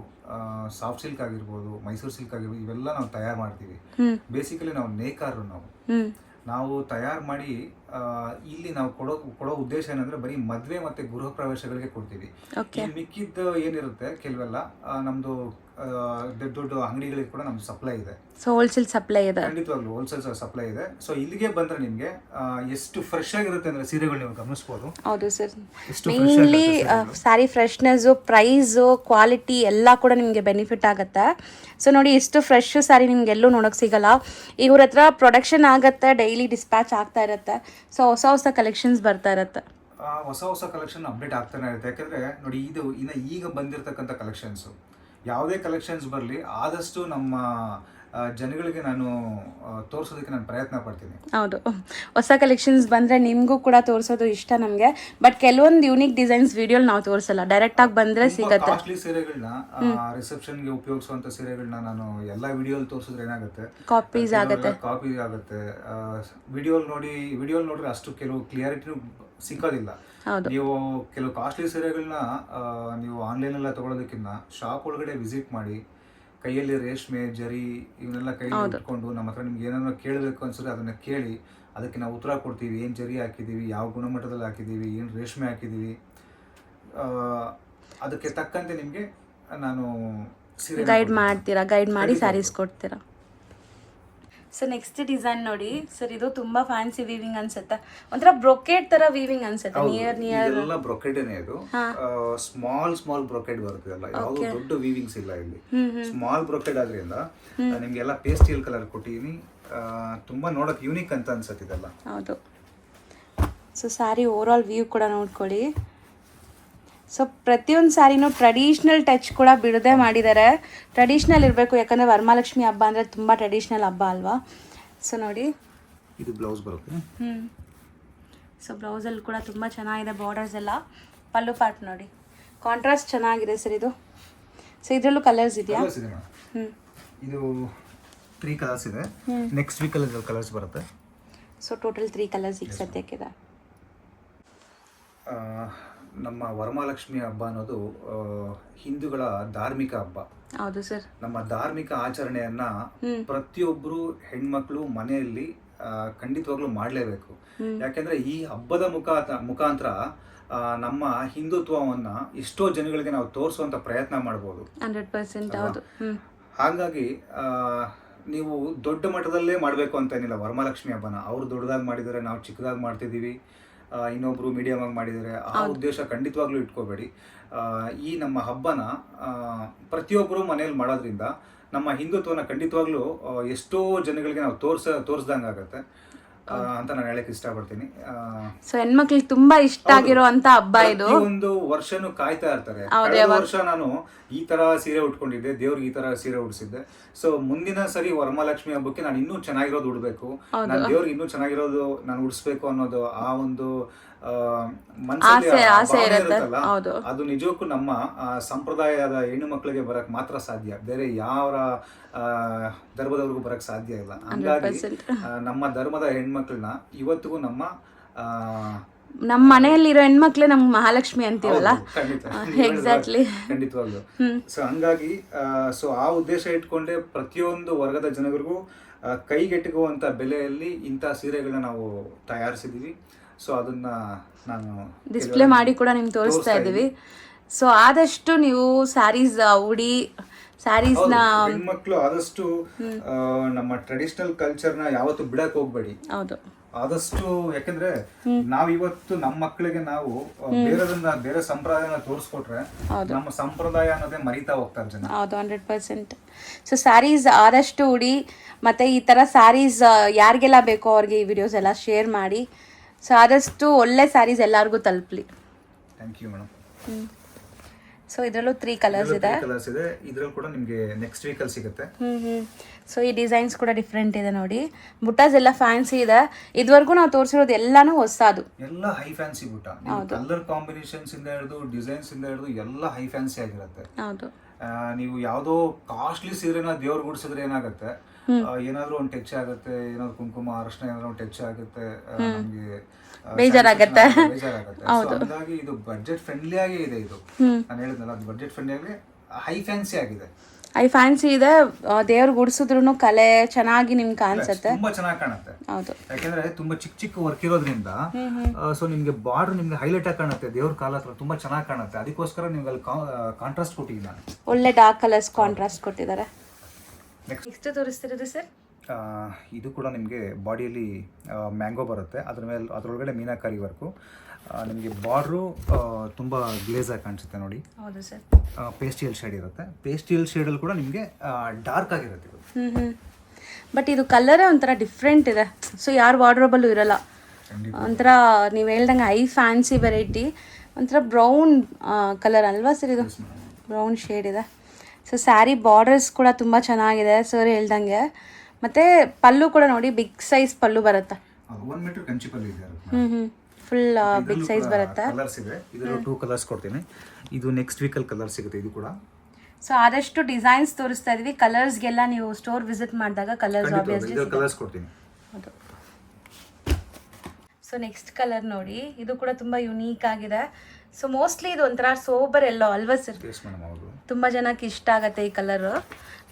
ಸಾಫ್ಟ್ ಸಿಲ್ಕ್ ಆಗಿರ್ಬೋದು, ಮೈಸೂರು ಸಿಲ್ಕ್ ಆಗಿರ್ಬೋದು, ಇವೆಲ್ಲ ನಾವು ತಯಾರು ಮಾಡ್ತೀವಿ. ಬೇಸಿಕಲಿ ನಾವು ನೇಕಾರರು ನಾವು ತಯಾರು ಮಾಡಿ ಇಲ್ಲಿ ನಾವು ಕೊಡೋ ಉದ್ದೇಶ ಏನಂದ್ರೆ ಬರೀ ಮದ್ವೆ ಮತ್ತೆ ಗೃಹ ಪ್ರವೇಶಗಳಿಗೆ ಕೊಡ್ತೀವಿ. ಮಿಕ್ಕಿದ್ದು ಏನಿರುತ್ತೆ ಕೆಲವೆಲ್ಲ ನಮ್ದು ದೊಡ್ಡ ದೊಡ್ಡ ಅಂಗಡಿಗಳಿಗೆ ಕೂಡ ನಮ್ದು ಸಪ್ಲೈ ಇದೆ. ಸೊ ಹೋಲ್ಸೇಲ್ ಸಪ್ಲೈ ಇದೆ, ಖಂಡಿತವಾಗ್ಲೂ ಹೋಲ್ಸೇಲ್ ಸಪ್ಲೈ ಇದೆ. ಸೊ ಇಲ್ಲಿಗೆ ಬಂದ್ರೆ ನಿಮ್ಗೆ ಎಷ್ಟು ಫ್ರೆಶ್ ಆಗಿರುತ್ತೆ ಅಂದ್ರೆ ಸೀರೆಗಳು ನೀವು ಗಮನಿಸಬಹುದು. ಹೌದು sir, mainly sari freshness, price, quality ಎಲ್ಲ ಕೂಡ ನಿಮಗೆ ಬೆನಿಫಿಟ್ ಆಗುತ್ತೆ. ಸೊ ನೋಡಿ ಎಷ್ಟು ಫ್ರೆಶ್ ಸ್ಯಾರಿ ನಿಮ್ಗೆ ಎಲ್ಲೂ ನೋಡೋಕೆ ಸಿಗಲ್ಲ. ಇವ್ರ ಹತ್ರ ಪ್ರೊಡಕ್ಷನ್ ಆಗುತ್ತೆ, ಡೈಲಿ ಡಿಸ್ಪ್ಯಾಚ್ ಆಗ್ತಾ ಇರುತ್ತೆ. ಸೊ ಹೊಸ ಹೊಸ ಕಲೆಕ್ಷನ್ಸ್ ಬರ್ತಾ ಇರುತ್ತೆ, ಹೊಸ ಕಲೆಕ್ಷನ್ ಅಪ್ಡೇಟ್ ಆಗ್ತಾನೆ ಇರುತ್ತೆ. ಯಾಕಂದ್ರೆ ನೋಡಿ ಇದು ಈಗ ಬಂದಿರತಕ್ಕಂಥ ಕಲೆಕ್ಷನ್ಸ್ ಯಾವುದೇ ಕಲೆಕ್ಷನ್ಸ್ ಬರಲಿ ಆದಷ್ಟು ನಮ್ಮ ಜನಗಳಿಗೆ ನಾನು ತೋರಿಸೋದಕ್ಕೆ ನಾನು ಪ್ರಯತ್ನ ಪಡ್ತೀನಿ. ಹೌದು, ಹೊಸ ಕಲೆಕ್ಷನ್ಸ್ ಬಂದರೆ ನಿಮಗೂ ಕೂಡ ತೋರಿಸೋದು ಇಷ್ಟ ನಮಗೆ. ಬಟ್ ಕೆಲವೊಂದು ಯೂನಿಕ್ ಡಿಸೈನ್ಸ್ ವಿಡಿಯೋ ನಾವು ತೋರಿಸಲ್ಲ, ಡೈರೆಕ್ಟಾಗಿ ಬಂದರೆ ಸಿಗುತ್ತೆ. ಕಾಸ್ಟ್ಲಿ ಸೀರೆಗಳನ್ನ ರಿಸೆಪ್ಷನ್ಗೆ ಉಪಯೋಗಿಸುವಂಥ ಸೀರೆಗಳನ್ನ ನಾನು ಎಲ್ಲ ವಿಡಿಯೋಲಿ ತೋರಿಸಿದ್ರೆ ಏನಾಗುತ್ತೆ, ಕಾಪಿ ಆಗುತ್ತೆ. ವಿಡಿಯೋಲಿ ನೋಡಿದ್ರೆ ಅಷ್ಟು ಕೆಲವು ಕ್ಲಿಯರಿಟಿ ಸಿಕ್ಕೋದಿಲ್ಲ. ನೀವು ಕೆಲವು ಕಾಸ್ಟ್ಲಿ ಸೀರೆಗಳನ್ನ ನೀವು ಆನ್ಲೈನ್ ಎಲ್ಲ ತಗೊಳ್ಳೋದಕ್ಕಿಂತ ಶಾಪ್ ಒಳಗಡೆ ವಿಸಿಟ್ ಮಾಡಿ ಕೈಯಲ್ಲಿ ರೇಷ್ಮೆ ಜರಿ ಇವನ್ನೆಲ್ಲ ಕೈಯಲ್ಲಿ ಇಟ್ಕೊಂಡು ನಮ್ಮ ಹತ್ರ ನಿಮ್ಗೆ ಏನಾದ್ರು ಕೇಳಬೇಕು ಅನ್ಸಿದ್ರೆ ಅದನ್ನ ಕೇಳಿ ಅದಕ್ಕೆ ನಾವು ಉತ್ತರ ಕೊಡ್ತೀವಿ. ಏನು ಜರಿ ಹಾಕಿದ್ದೀವಿ, ಯಾವ ಗುಣಮಟ್ಟದಲ್ಲಿ ಹಾಕಿದ್ದೀವಿ, ಏನು ರೇಷ್ಮೆ ಹಾಕಿದ್ದೀವಿ, ಅದಕ್ಕೆ ತಕ್ಕಂತೆ ನಿಮಗೆ ನಾನು ಸೀರೆ ಗೈಡ್ ಮಾಡಿ ಸ್ಯಾರೀಸ್ ಕೊಡ್ತೀರಾ. ಸೊ ನೆಕ್ಸ್ಟ್ ಡಿಸೈನ್ ನೋಡಿ ಸರ್, ಇದು ತುಂಬಾ ಫ್ಯಾನ್ಸಿ ವೀವಿಂಗ್ ಅನ್ಸುತ್ತೆ, ಒಂಥರ ಬ್ರೊಕೆಟ್ ತರ ವೀವಿಂಗ್ ಅನ್ಸುತ್ತೆ. ನಿಯರ್ ಎಲ್ಲ ಬ್ರೊಕೆಟೇನೆ ಇದು. ಸ್ಮಾಲ್ ಬ್ರೊಕೆಟ್ ಬರುತ್ತಲ್ಲ, ಯಾವುದು ದೊಡ್ಡ ವೀವಿಂಗ್ಸ್ ಇಲ್ಲ ಇಲ್ಲಿ. ಸ್ಮಾಲ್ ಬ್ರೊಕೆಟ್ ಆದ್ರಿಂದ ನಿಮ್ಗೆಲ್ಲ ಪೇಸ್ಟಲ್ ಕಲರ್ ಕೊಟ್ಟಿದ್ದೀನಿ. ತುಂಬಾ ನೋಡಕ್ ಯೂನಿಕ್ ಅಂತ ಅನ್ಸುತ್ತೆ ಇದೆಲ್ಲ. ಹೌದು. So sari over all view ಕೂಡ ನೋಡ್ಕೊಳ್ಳಿ. ಸೊ ಪ್ರತಿಯೊಂದು ಸ್ಯಾರಿನೂ ಟ್ರೆಡಿಷ್ನಲ್ ಟಚ್ ಕೂಡ ಬಿಡದೆ ಮಾಡಿದ್ದಾರೆ. ಟ್ರೆಡಿಷ್ನಲ್ ಇರಬೇಕು, ಯಾಕಂದರೆ ವರಮಹಾಲಕ್ಷ್ಮಿ ಹಬ್ಬ ಅಂದರೆ ತುಂಬ ಟ್ರೆಡಿಷ್ನಲ್ ಹಬ್ಬ ಅಲ್ವಾ. ಸೊ ನೋಡಿ ಇದು ಬ್ಲೌಸ್ ಬರುತ್ತೆ. ಸೊ ಬ್ಲೌಸಲ್ಲಿ ಕೂಡ ತುಂಬ ಚೆನ್ನಾಗಿದೆ, ಬಾರ್ಡರ್ಸ್ ಎಲ್ಲ. ಪಲ್ಲು ಪಾರ್ಟ್ ನೋಡಿ, ಕಾಂಟ್ರಾಸ್ಟ್ ಚೆನ್ನಾಗಿದೆ ಸರ್ ಇದು. ಸೊ ಇದರಲ್ಲೂ ಕಲರ್ಸ್ ಇದೆಯಾ? ಇದು 3 ಕಲರ್ಸ್ ಇದೆ. ನೆಕ್ಸ್ಟ್ ವೀಕಲ್ಲಿ ಇದರಲ್ಲಿ ಕಲರ್ಸ್ ಬರುತ್ತೆ. ಸೊ ಟೋಟಲ್ 3 ಕಲರ್ಸ್ ಈಗ ಸದ್ಯಕ್ಕಿದೆ. ನಮ್ಮ ವರಮಹಾಲಕ್ಷ್ಮಿ ಹಬ್ಬ ಅನ್ನೋದು ಹಿಂದೂಗಳ ಧಾರ್ಮಿಕ ಹಬ್ಬ. ಹೌದು ಸರ್. ನಮ್ಮ ಧಾರ್ಮಿಕ ಆಚರಣೆಯನ್ನ ಪ್ರತಿಯೊಬ್ಬರು ಹೆಣ್ಮಕ್ಳು ಮನೆಯಲ್ಲಿ ಖಂಡಿತವಾಗ್ಲೂ ಮಾಡಲೇಬೇಕು. ಯಾಕೆಂದ್ರೆ ಈ ಹಬ್ಬದ ಮುಖಾಂತರ ನಮ್ಮ ಹಿಂದುತ್ವವನ್ನ ಎಷ್ಟೋ ಜನಗಳಿಗೆ ನಾವು ತೋರಿಸುವಂತ ಪ್ರಯತ್ನ ಮಾಡ್ಬೋದು. 100% ಹೌದು. ಹಾಗಾಗಿ ನೀವು ದೊಡ್ಡ ಮಟ್ಟದಲ್ಲೇ ಮಾಡಬೇಕು ಅಂತ ಏನಿಲ್ಲ. ವರಮಹಾಲಕ್ಷ್ಮಿ ಹಬ್ಬನ ಅವ್ರು ದೊಡ್ಡದಾಗಿ ಮಾಡಿದರೆ ನಾವು ಚಿಕ್ಕದಾಗಿ ಮಾಡ್ತಿದ್ದೀವಿ, ಇನ್ನೊಬ್ರು ಮೀಡಿಯಮ್ ಆಗಿ ಮಾಡಿದ್ದಾರೆ, ಆ ಉದ್ದೇಶ ಖಂಡಿತವಾಗ್ಲೂ ಇಟ್ಕೋಬೇಡಿ. ಈ ನಮ್ಮ ಹಬ್ಬನ ಪ್ರತಿಯೊಬ್ಬರು ಮನೇಲಿ ಮಾಡೋದ್ರಿಂದ ನಮ್ಮ ಹಿಂದುತ್ವನ ಖಂಡಿತವಾಗ್ಲೂ ಎಷ್ಟೋ ಜನಗಳಿಗೆ ನಾವು ತೋರಿಸ್ದಂಗೆ ಆಗುತ್ತೆ ಅಂತ ನಾನು ಹೇಳಕ್ ಇಷ್ಟಪಡ್ತೀನಿ. ಸೊ ಹೆಣ್ಮಕ್ಳಿಗೆ ತುಂಬಾ ಇಷ್ಟ ಆಗಿರೋ ಅಂತ ಹಬ್ಬ ಇದು. ಒಂದು ವರ್ಷನೂ ಕಾಯ್ತಾ ಇರ್ತಾರೆ, ವರ್ಷ ನಾನು ಈ ತರ ಸೀರೆ ಉಟ್ಕೊಂಡಿದ್ದೆ, ದೇವ್ರಿಗೆ ಈ ತರ ಸೀರೆ ಉಡಿಸಿದ್ದೆ, ಸೊ ಮುಂದಿನ ಸರಿ ವರಮಹಾಲಕ್ಷ್ಮಿ ಹಬ್ಬಕ್ಕೆ ನಾನು ಇನ್ನೂ ಚೆನ್ನಾಗಿರೋದು ಉಡ್ಬೇಕು, ನಾನು ದೇವ್ರಿಗೆ ಇನ್ನೂ ಚೆನ್ನಾಗಿರೋದು ನಾನು ಉಡಿಸ್ಬೇಕು ಅನ್ನೋದು ಆ ಒಂದು ಮನಸ್ಸಲ್ಲಿ ಇರುತ್ತಲ್ಲ, ಅದು ನಿಜಕ್ಕೂ ನಮ್ಮ ಸಂಪ್ರದಾಯದ ಹೆಣ್ಣು ಮಕ್ಕಳಿಗೆ ಬರಕ್ ಮಾತ್ರ ಸಾಧ್ಯ, ಬೇರೆ ಯಾವ ಧರ್ಮದವ್ರಿಗೂ ಬರಕ್ ಸಾಧ್ಯ ಇಲ್ಲ. ಹಂಗಾಗಿ ನಮ್ಮ ಧರ್ಮದ ಹೆಣ್ಮಕ್ಳನ್ನ ಇವತ್ತಿಗೂ ನಮ್ಮ ಮನೆಯಲ್ಲಿರೋ ಹೆಣ್ಮಕ್ಳೇ ನಮ್ ಮಹಾಲಕ್ಷ್ಮಿ ಅಂತೀವಲ್ಲ. ಎಕ್ಸಾಕ್ಟ್ಲಿ, ಖಂಡಿತವಾಗ್ಲು. ಸೊ ಹಂಗಾಗಿ ಸೊ ಆ ಉದ್ದೇಶ ಇಟ್ಕೊಂಡೆ ಪ್ರತಿಯೊಂದು ವರ್ಗದ ಜನರಿಗೂ ಕೈಗೆಟುಕುವಂತ ಬೆಲೆಯಲ್ಲಿ ಇಂಥ ಸೀರೆಗಳನ್ನ ನಾವು ತಯಾರಿಸಿದೀವಿ. ಸೊ ಅದನ್ನ ನಾನು ಡಿಸ್ಪ್ಲೇ ಮಾಡಿ ಕೂಡ ನಿಮ್ಗೆ ತೋರಿಸ್ತಾ ಇದ್ದೀವಿ. ಸೊ ಆದಷ್ಟು ನೀವು ಸ್ಯಾರೀಸ್ ಉಡಿ ಸ್ಯಾರೀಸ್ನ ಹೆಣ್ಮಕ್ಳು ಆದಷ್ಟು ನಮ್ಮ ಟ್ರೆಡಿಷನಲ್ ಕಲ್ಚರ್ನ ಯಾವತ್ತು ಬಿಡಕ್ ಹೋಗ್ಬೇಡಿ. ಹೌದು. ಆದಷ್ಟು ಯಾಕಂದ್ರೆ ನಾವ್ ಇವತ್ತು ನಮ್ಮ ಮಕ್ಕಳಿಗೆ ನಾವು ಬೇರೆ ಸಂಪ್ರದಾಯನ ತೋರಿಸ್ಕೊಟ್ರೆ ನಮ್ಮ ಸಂಪ್ರದಾಯ ಅನ್ನೋದೇ ಮರಿತಾ ಹೋಗ್ತಾರೆ ಜನ. ಹೌದು, 100%. ಸೊ ಸ್ಯಾರೀಸ್ ಆದಷ್ಟು ಉಡಿ, ಮತ್ತು ಈ ಥರ ಸ್ಯಾರೀಸ್ ಯಾರಿಗೆಲ್ಲ ಬೇಕೋ ಅವ್ರಿಗೆ ಈ ವಿಡಿಯೋಸ್ ಎಲ್ಲ ಶೇರ್ ಮಾಡಿ. ಸೊ ಆದಷ್ಟು ಒಳ್ಳೆ ಸ್ಯಾರೀಸ್ ಎಲ್ಲರಿಗೂ ತಲುಪಲಿ. Thank you madam. ಸೊ ಇದರಲ್ಲೂ 3 ಕಲರ್ಸ್ ಇದೆ. ಇದ್ರಲ್ಲಿ ಕೂಡ ನಿಮಗೆ ನೆಕ್ಸ್ಟ್ ವೀಕಲ್ಲಿ ಸಿಗುತ್ತೆ. ಸೊ ಈ ಡಿಸೈನ್ಸ್ ಕೂಡ ಡಿಫ್ರೆಂಟ್ ಇದೆ ನೋಡಿ. ಬುಟ್ಟಾಸ್ ಎಲ್ಲ ಫ್ಯಾನ್ಸಿ ಇದೆ. ಇದುವರೆಗೂ ನಾವು ತೋರಿಸಿರೋದು ಎಲ್ಲಾನು ಹೊಸದು, ಎಲ್ಲ ಹೈ ಫ್ಯಾನ್ಸಿ ಬುಟ್ಟ. ಕಲರ್ ಕಾಂಬಿನೇಷನ್ಸ್ ಇಂದ ಹಿಡಿದು ಡಿಸೈನ್ಸ್ ಇಂದ ಹಿಡಿದು ಎಲ್ಲ ಹೈ ಫ್ಯಾನ್ಸಿ ಆಗಿರುತ್ತೆ. ಹೌದು, ನೀವು ಯಾವುದೋ ಕಾಸ್ಟ್ಲಿ ಸೀರೆನ ದೇವ್ರು ಗುಡಿಸಿದ್ರೆ ಏನಾಗುತ್ತೆ, ಏನಾದ್ರೂ ಒಂದು ಟಚ್ ಆಗುತ್ತೆ, ಏನಾದ್ರು ಕುಂಕುಮ ಅರಶಿನ ಏನಾದ್ರು ಒಂದು ಟಚ್ ಆಗುತ್ತೆ, ನಮಗೆ ಬೇಜಾರಾಗತ್ತೆ. ಹಾಗಾಗಿ ಇದು ಬಡ್ಜೆಟ್ ಫ್ರೆಂಡ್ಲಿ ಆಗಿ ಇದೆ. ಇದು ನಾನು ಹೇಳಿದ್ನಲ್ಲ, ಅದು ಬಡ್ಜೆಟ್ ಫ್ರೆಂಡ್ಲಿ ಆಗಿ ಹೈ ಫ್ಯಾನ್ಸಿ ಆಗಿದೆ. ಹೈ ಫ್ಯಾನ್ಸಿ ಇದೆ. ದೇವ್ರು ಗುಡಿಸಿದ್ರು ಕಲೆ ಚೆನ್ನಾಗಿ ನಿಮ್ಗೆ ಕಾಣಿಸುತ್ತೆ, ತುಂಬಾ ಚೆನ್ನಾಗಿ ಕಾಣುತ್ತೆ. ಹೌದು, ಯಾಕಂದ್ರೆ ತುಂಬಾ ಚಿಕ್ಕ ಚಿಕ್ಕ ವರ್ಕ್ ಇರೋದ್ರಿಂದ ಸೊ ನಿಮ್ಗೆ ಬಾರ್ಡರ್ ನಿಮ್ಗೆ ಹೈಲೈಟ್ ಆಗಿ ಕಾಣುತ್ತೆ. ದೇವ್ರ ಕಾಲ ಹತ್ರ ತುಂಬಾ ಚೆನ್ನಾಗಿ ಕಾಣುತ್ತೆ. ಅದಕ್ಕೋಸ್ಕರ ನಿಮ್ಗೆ ಅಲ್ಲಿ ಕಾಂಟ್ರಾಸ್ಟ್ ಕೊಟ್ಟಿದ್ದೀನಿ ನಾನು. ಒಳ್ಳೆ ಡಾರ್ಕ್ ಕಲರ್ಸ್ ಕಾಂಟ್ರಾಸ್ಟ್ ಕೊಟ್ಟಿದ್ದಾರೆ. ನೆಕ್ಸ್ಟ್ ತೋರಿಸ್ತಿರೋದು ಸರ್, ಇದು ಕೂಡ ನಿಮಗೆ ಬಾಡಿಯಲ್ಲಿ ಮ್ಯಾಂಗೋ ಬರುತ್ತೆ. ಅದರೊಳಗಡೆ ಮೀನಾಕಾರಿ ವರ್ಕು. ನಿಮಗೆ ಬಾರ್ಡ್ರು ತುಂಬ ಗ್ಲೇಸಾಗಿ ಕಾಣಿಸುತ್ತೆ ನೋಡಿ. ಹೌದು ಸರ್. ಪೇಸ್ಟಿಯಲ್ ಶೇಡ್ ಇರುತ್ತೆ. ಪೇಸ್ಟಿಯಲ್ ಶೇಡಲ್ಲಿ ಕೂಡ ನಿಮಗೆ ಡಾರ್ಕ್ ಆಗಿರುತ್ತೆ ಇದು. ಬಟ್ ಇದು ಕಲರೇ ಒಂಥರ ಡಿಫ್ರೆಂಟ್ ಇದೆ. ಸೊ ಯಾರು ವಾರ್ಡ್ರೋಬಲ್ಲೂ ಇರಲ್ಲ. ಒಂಥರ ನೀವು ಹೇಳ್ದಂಗೆ ಹೈ ಫ್ಯಾನ್ಸಿ ವೆರೈಟಿ. ಒಂಥರ ಬ್ರೌನ್ ಕಲರ್ ಅಲ್ವಾ ಸರ್? ಇದು ಬ್ರೌನ್ ಶೇಡ್ ಇದೆ. ಸೊ ಸ್ಯಾರಿ ಬಾರ್ಡರ್ಸ್ ಕೂಡ ತುಂಬ ಚೆನ್ನಾಗಿದೆ ಸರ್ ಹೇಳ್ದಂಗೆ. ಮತ್ತು ಪಲ್ಲು ಕೂಡ ನೋಡಿ, ಬಿಗ್ ಸೈಜ್ ಪಲ್ಲು ಬರುತ್ತೆ. 1 ಮೀಟರ್ ಕಂಚಿ ಪಲ್ಲು ಇದೆ. ಫುಲ್ ಬಿಗ್ ಸೈಜ್ ಬರುತ್ತೆ. ಕಲರ್ಸ್ ಇದೆ. ಇದರಲ್ಲಿ 2 ಕಲರ್ಸ್ ಕೊಡ್ತೀನಿ. ಇದು ನೆಕ್ಸ್ಟ್ ವೀಕಲ್ಲಿ ಕಲರ್ ಸಿಗುತ್ತೆ ಇದು ಕೂಡ. ಸೊ ಆದಷ್ಟು ಡಿಸೈನ್ಸ್ ತೋರಿಸ್ತಾ ಇದೀವಿ. ಕಲರ್ಸ್ಗೆಲ್ಲ ನೀವು ಸ್ಟೋರ್ ವಿಸಿಟ್ ಮಾಡಿದಾಗ ಕಲರ್ಸ್ ಆಬ್ವಿಯಸ್ಲಿ ಕಲರ್ಸ್ ಕೊಡ್ತೀನಿ. ಹೌದು. ಸೊ ನೆಕ್ಸ್ಟ್ ಕಲರ್ ನೋಡಿ, ಇದು ಕೂಡ ತುಂಬ ಯುನೀಕ್ ಆಗಿದೆ. ಸೊ ಮೋಸ್ಟ್ಲಿ ಇದು ಒಂಥರ ಸೋಬರ್ ಎಲ್ಲೋ ಅಲ್ವಾ ಸರ್? ತುಂಬ ಜನಕ್ಕೆ ಇಷ್ಟ ಆಗುತ್ತೆ ಈ ಕಲರ್.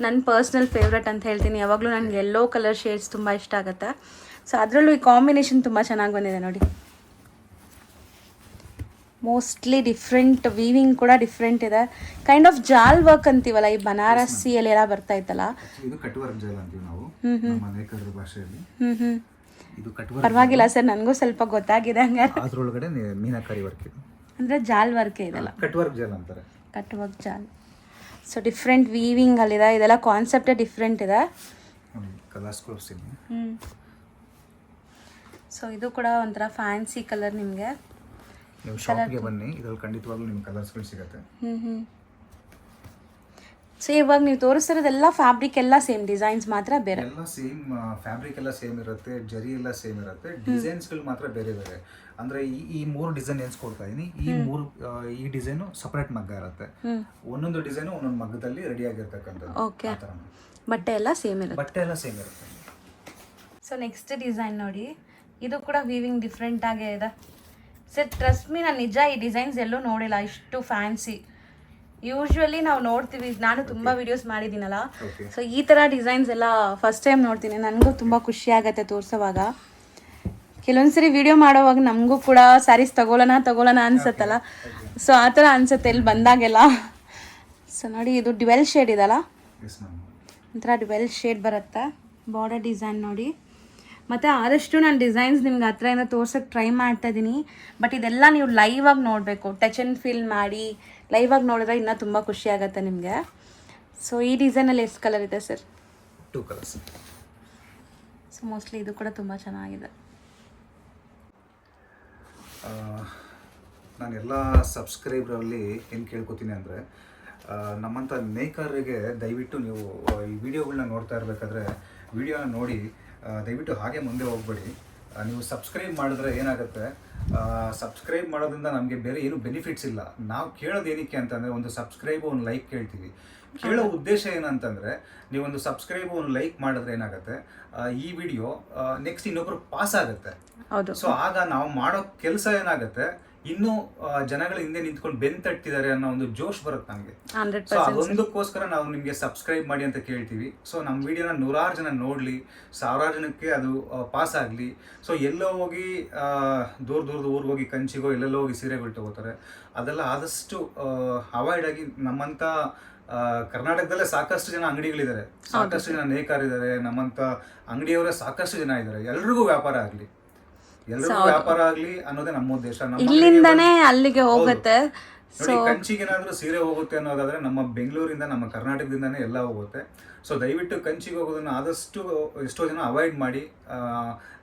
ನನ್ನ ಪರ್ಸ್ನಲ್ ಫೇವ್ರೆಟ್ ಅಂತ ಹೇಳ್ತೀನಿ. ಯಾವಾಗಲೂ ನನಗೆ ಯೆಲ್ಲೋ ಕಲರ್ ಶೇಡ್ಸ್ ತುಂಬ ಇಷ್ಟ ಆಗುತ್ತೆ. ಸೊ ಅದರಲ್ಲೂ ಈ ಕಾಂಬಿನೇಷನ್ ತುಂಬ ಚೆನ್ನಾಗಿ ಬಂದಿದೆ ನೋಡಿ. ಮೋಸ್ಟ್ಲಿ ಡಿಫ್ರೆಂಟ್ ವೀವಿಂಗ್ ಕೂಡ ಡಿಫ್ರೆಂಟ್ ಇದೆ. ಕೈಂಡ್ ಆಫ್ ಜಾಲ್ ವರ್ಕ್ ಅಂತೀವಲ್ಲ, ಈ ಬನಾರಸಿಯಲ್ಲೆಲ್ಲ ಬರ್ತಾ ಇತ್ತಲ್ಲ, ಇದು ಕಟ್ ವರ್ಕ್ ಜಾಲ್ ಅಂತೀವಿ ನಾವು ನಮ್ಮ ನೇಕಾರರ ಭಾಷೆಯಲ್ಲಿ. ಇದು ಕಟ್ ವರ್ಕ್. ಪರವಾಗಿಲ್ಲ ಸರ್, ನನಗೂ ಸ್ವಲ್ಪ ಗೊತ್ತಾಗಿದೆ. ಹಂಗಾರೆ ಅದರೊಳಗಡೆ ಮೀನಾಕಾರಿ ವರ್ಕ್ ಇದೆ, ಅಂದರೆ ಜಾಲ್ ವರ್ಕೇ ಇದೆಲ್ಲ. ಕಟ್ ವರ್ಕ್ ಜಾಲ್ ಅಂತಾರೆ. ಕಟ್ ವರ್ಕ್ ಜಾಲ್. ಸೊ ಡಿಫ್ರೆಂಟ್ ವೀವಿಂಗ್ ಅಲ್ಲಿದೆ. ಇದೆಲ್ಲ ಕಾನ್ಸೆಪ್ಟೇ ಡಿಫ್ರೆಂಟ್ ಇದೆ. ಕಲರ್ಸ್ ತೋರಿಸ್ತೀನಿ. ಸೊ ಇದು ಕೂಡ ಒಂಥರ ಫ್ಯಾನ್ಸಿ ಕಲರ್. ನಿಮಗೆ ನೀವು ಶಾಪ್ಗೆ ಬನ್ನಿ, ಇದರಲ್ಲಿ ಖಂಡಿತವಾಗ್ಲೂ ನಿಮ್ಗೆ ಕಲರ್ಸ್ಗಳು ಸಿಗುತ್ತೆ. ಸೊ ಇವಾಗ ನೀವು ತೋರಿಸ್ತಿರೋದೆಲ್ಲ ಫ್ಯಾಬ್ರಿಕ್ ಎಲ್ಲ ಸೇಮ್, ಡಿಸೈನ್ಸ್ ಮಾತ್ರ ಬೇರೆ. ಎಲ್ಲ ಸೇಮ್, ಫ್ಯಾಬ್ರಿಕ್ ಎಲ್ಲ ಸೇಮ್ ಇರುತ್ತೆ, ಜರಿ ಎಲ್ಲ ಸೇಮ್ ಇರುತ್ತೆ, ಡಿಸೈನ್ಸ್ಗಳು ಮಾತ್ರ ಬೇರೆ ಬೇರೆ. ಅಂದರೆ ಈ 3 ಡಿಸೈನ್ ಎನ್ಸ್ಕೊಡ್ತಾ ಇದೀನಿ. ಈ ಡಿಸೈನು ಸಪ್ರೇಟ್ ಮಗ್ಗ ಇರುತ್ತೆ. ಒಂದೊಂದು ಡಿಸೈನು ಒಂದೊಂದು ಮಗ್ಗದಲ್ಲಿ ರೆಡಿ ಆಗಿರ್ತಕ್ಕಂಥದ್ದು. ಓಕೆ, ಬಟ್ಟೆ ಎಲ್ಲ ಸೇಮ್ ಇರುತ್ತೆ. ಬಟ್ಟೆ ಎಲ್ಲ ಸೇಮ್ ಇರುತ್ತೆ. ಸೊ ನೆಕ್ಸ್ಟ್ ಡಿಸೈನ್ ನೋಡಿ, ಇದು ಕೂಡ ವೀವಿಂಗ್ ಡಿಫ್ರೆಂಟ್ ಆಗೇ ಇದೆ ಸರ್. ಟ್ರಸ್ಟ್ ಮೀ, ನಾನು ನಿಜ ಈ ಡಿಸೈನ್ಸ್ ಎಲ್ಲೂ ನೋಡಿಲ್ಲ ಇಷ್ಟು ಫ್ಯಾನ್ಸಿ. ಯೂಶ್ವಲಿ ನಾವು ನೋಡ್ತೀವಿ, ನಾನು ತುಂಬ ವಿಡಿಯೋಸ್ ಮಾಡಿದ್ದೀನಲ್ಲ. ಸೊ ಈ ಥರ ಡಿಸೈನ್ಸ್ ಎಲ್ಲ ಫಸ್ಟ್ ಟೈಮ್ ನೋಡ್ತೀನಿ. ನನಗೂ ತುಂಬ ಖುಷಿ ಆಗುತ್ತೆ ತೋರಿಸೋವಾಗ. ಕೆಲವೊಂದ್ಸರಿ ವಿಡಿಯೋ ಮಾಡೋವಾಗ ನಮಗೂ ಕೂಡ ಸ್ಯಾರೀಸ್ ತಗೊಳ್ಳೋಣ ಅನ್ಸತ್ತಲ್ಲ. ಸೊ ಆ ಥರ ಅನ್ಸುತ್ತೆ ಇಲ್ಲಿ ಬಂದಾಗೆಲ್ಲ. ಸೊ ನೋಡಿ, ಇದು ಡ್ಯುವೆಲ್ ಶೇಡ್ ಇದಲ್ಲ, ಒಂಥರ ಡ್ಯುವೆಲ್ ಶೇಡ್ ಬರುತ್ತೆ. ಬಾರ್ಡರ್ ಡಿಸೈನ್ ನೋಡಿ. ಮತ್ತು ಆದಷ್ಟು ನಾನು ಡಿಸೈನ್ಸ್ ನಿಮ್ಗೆ ಹತ್ರದಿಂದ ತೋರ್ಸೋಕ್ಕೆ ಟ್ರೈ ಮಾಡ್ತಾ ಇದ್ದೀನಿ. ಬಟ್ ಇದೆಲ್ಲ ನೀವು ಲೈವ್ ಆಗಿ ನೋಡಬೇಕು, ಟಚ್ ಆ್ಯಂಡ್ ಫೀಲ್ ಮಾಡಿ ಲೈವ್ ಆಗಿ ನೋಡಿದ್ರೆ ಇನ್ನೂ ತುಂಬ ಖುಷಿ ಆಗುತ್ತೆ ನಿಮಗೆ. ಸೊ ಈ ಡಿಸೈನಲ್ಲಿ ಎಷ್ಟು ಕಲರ್ ಇದೆ ಸರ್? 2 ಕಲರ್ಸ್. ಸೊ ಮೋಸ್ಟ್ಲಿ ಇದು ಕೂಡ ತುಂಬ ಚೆನ್ನಾಗಿದೆ. ನಾನೆಲ್ಲ ಸಬ್ಸ್ಕ್ರೈಬರಲ್ಲಿ ಏನು ಕೇಳ್ಕೊತೀನಿ ಅಂದರೆ, ನಮ್ಮಂಥ ನೇಕಾರರಿಗೆ ದಯವಿಟ್ಟು ನೀವು ಈ ವಿಡಿಯೋಗಳನ್ನ ನೋಡ್ತಾ ಇರಬೇಕಾದ್ರೆ ವಿಡಿಯೋನ ನೋಡಿ ದಯವಿಟ್ಟು ಹಾಗೆ ಮುಂದೆ ಹೋಗ್ಬೇಡಿ. ನೀವು ಸಬ್ಸ್ಕ್ರೈಬ್ ಮಾಡಿದ್ರೆ ಏನಾಗುತ್ತೆ, ಸಬ್ಸ್ಕ್ರೈಬ್ ಮಾಡೋದ್ರಿಂದ ನಮಗೆ ಬೇರೆ ಏನು ಬೆನಿಫಿಟ್ಸ್ ಇಲ್ಲ. ನಾವು ಕೇಳೋದು ಏನಕ್ಕೆ ಅಂತಂದರೆ, ಒಂದು ಸಬ್ಸ್ಕ್ರೈಬು ಒಂದು ಲೈಕ್ ಕೇಳ್ತೀವಿ. ಕೇಳೋ ಉದ್ದೇಶ ಏನಂತಂದರೆ, ನೀವೊಂದು ಸಬ್ಸ್ಕ್ರೈಬು ಒಂದು ಲೈಕ್ ಮಾಡಿದ್ರೆ ಏನಾಗುತ್ತೆ, ಈ ವಿಡಿಯೋ ನೆಕ್ಸ್ಟ್ ಇನ್ನೊಬ್ರು ಪಾಸ್ ಆಗುತ್ತೆ. ಸೊ ಆಗ ನಾವು ಮಾಡೋ ಕೆಲಸ ಏನಾಗುತ್ತೆ, ಇನ್ನೂ ಜನಗಳ ಹಿಂದೆ ನಿಂತ್ಕೊಂಡು ಬೆನ್ ತಟ್ಟಿದ್ದಾರೆ ಅನ್ನೋ ಒಂದು ಜೋಶ್ ಬರುತ್ತೆ ನಮಗೆ. ಸೊ ಅದೊಂದಕ್ಕೋಸ್ಕರ ನಾವು ನಿಮಗೆ ಸಬ್ಸ್ಕ್ರೈಬ್ ಮಾಡಿ ಅಂತ ಕೇಳ್ತೀವಿ. ಸೊ ನಮ್ಮ ವಿಡಿಯೋನ 100 ಜನ ನೋಡಲಿ, 1000 ಜನಕ್ಕೆ ಅದು ಪಾಸ್ ಆಗಲಿ. ಸೊ ಎಲ್ಲೋ ಹೋಗಿ ದೂರದ ಊರಿಗೆ ಹೋಗಿ ಕಂಚಿಗೋ ಎಲ್ಲೆಲ್ಲೋ ಹೋಗಿ ಸೀರೆಗಳು ತಗೋತಾರೆ. ಅದೆಲ್ಲ ಆದಷ್ಟು ಅವಾಯ್ಡ್ ಆಗಿ, ನಮ್ಮಂಥ ಕರ್ನಾಟಕದಲ್ಲೇ ಸಾಕಷ್ಟು ಜನ ಅಂಗಡಿಗಳಿದ್ದಾರೆ, ಸಾಕಷ್ಟು ಜನ ನೇಕಾರಿದ್ದಾರೆ, ನಮ್ಮಂಥ ಅಂಗಡಿಯವರೇ ಸಾಕಷ್ಟು ಜನ ಇದ್ದಾರೆ. ಎಲ್ರಿಗೂ ವ್ಯಾಪಾರ ಆಗಲಿ. ಎಲ್ಲರಿಗೂ ವ್ಯಾಪಾರ ಆಗ್ಲಿ ಅನ್ನೋದೇ ನಮ್ಮ ಉದ್ದೇಶ. ಇಲ್ಲಿಂದಾನೇ ಅಲ್ಲಿಗೆ ಹೋಗುತ್ತೆ. ನೋಡಿ, ಕಂಚಿಗೆ ಏನಾದ್ರೂ ಸೀರೆ ಹೋಗುತ್ತೆ ಅನ್ನೋದಾದ್ರೆ ನಮ್ಮ ಬೆಂಗಳೂರಿಂದ, ನಮ್ಮ ಕರ್ನಾಟಕದಿಂದಾನೇ ಎಲ್ಲ ಹೋಗುತ್ತೆ. ಸೊ ದಯವಿಟ್ಟು ಕಂಚಿಗೆ ಹೋಗೋದನ್ನ ಆದಷ್ಟು ಎಷ್ಟೋ ಜನ ಅವಾಯ್ಡ್ ಮಾಡಿ.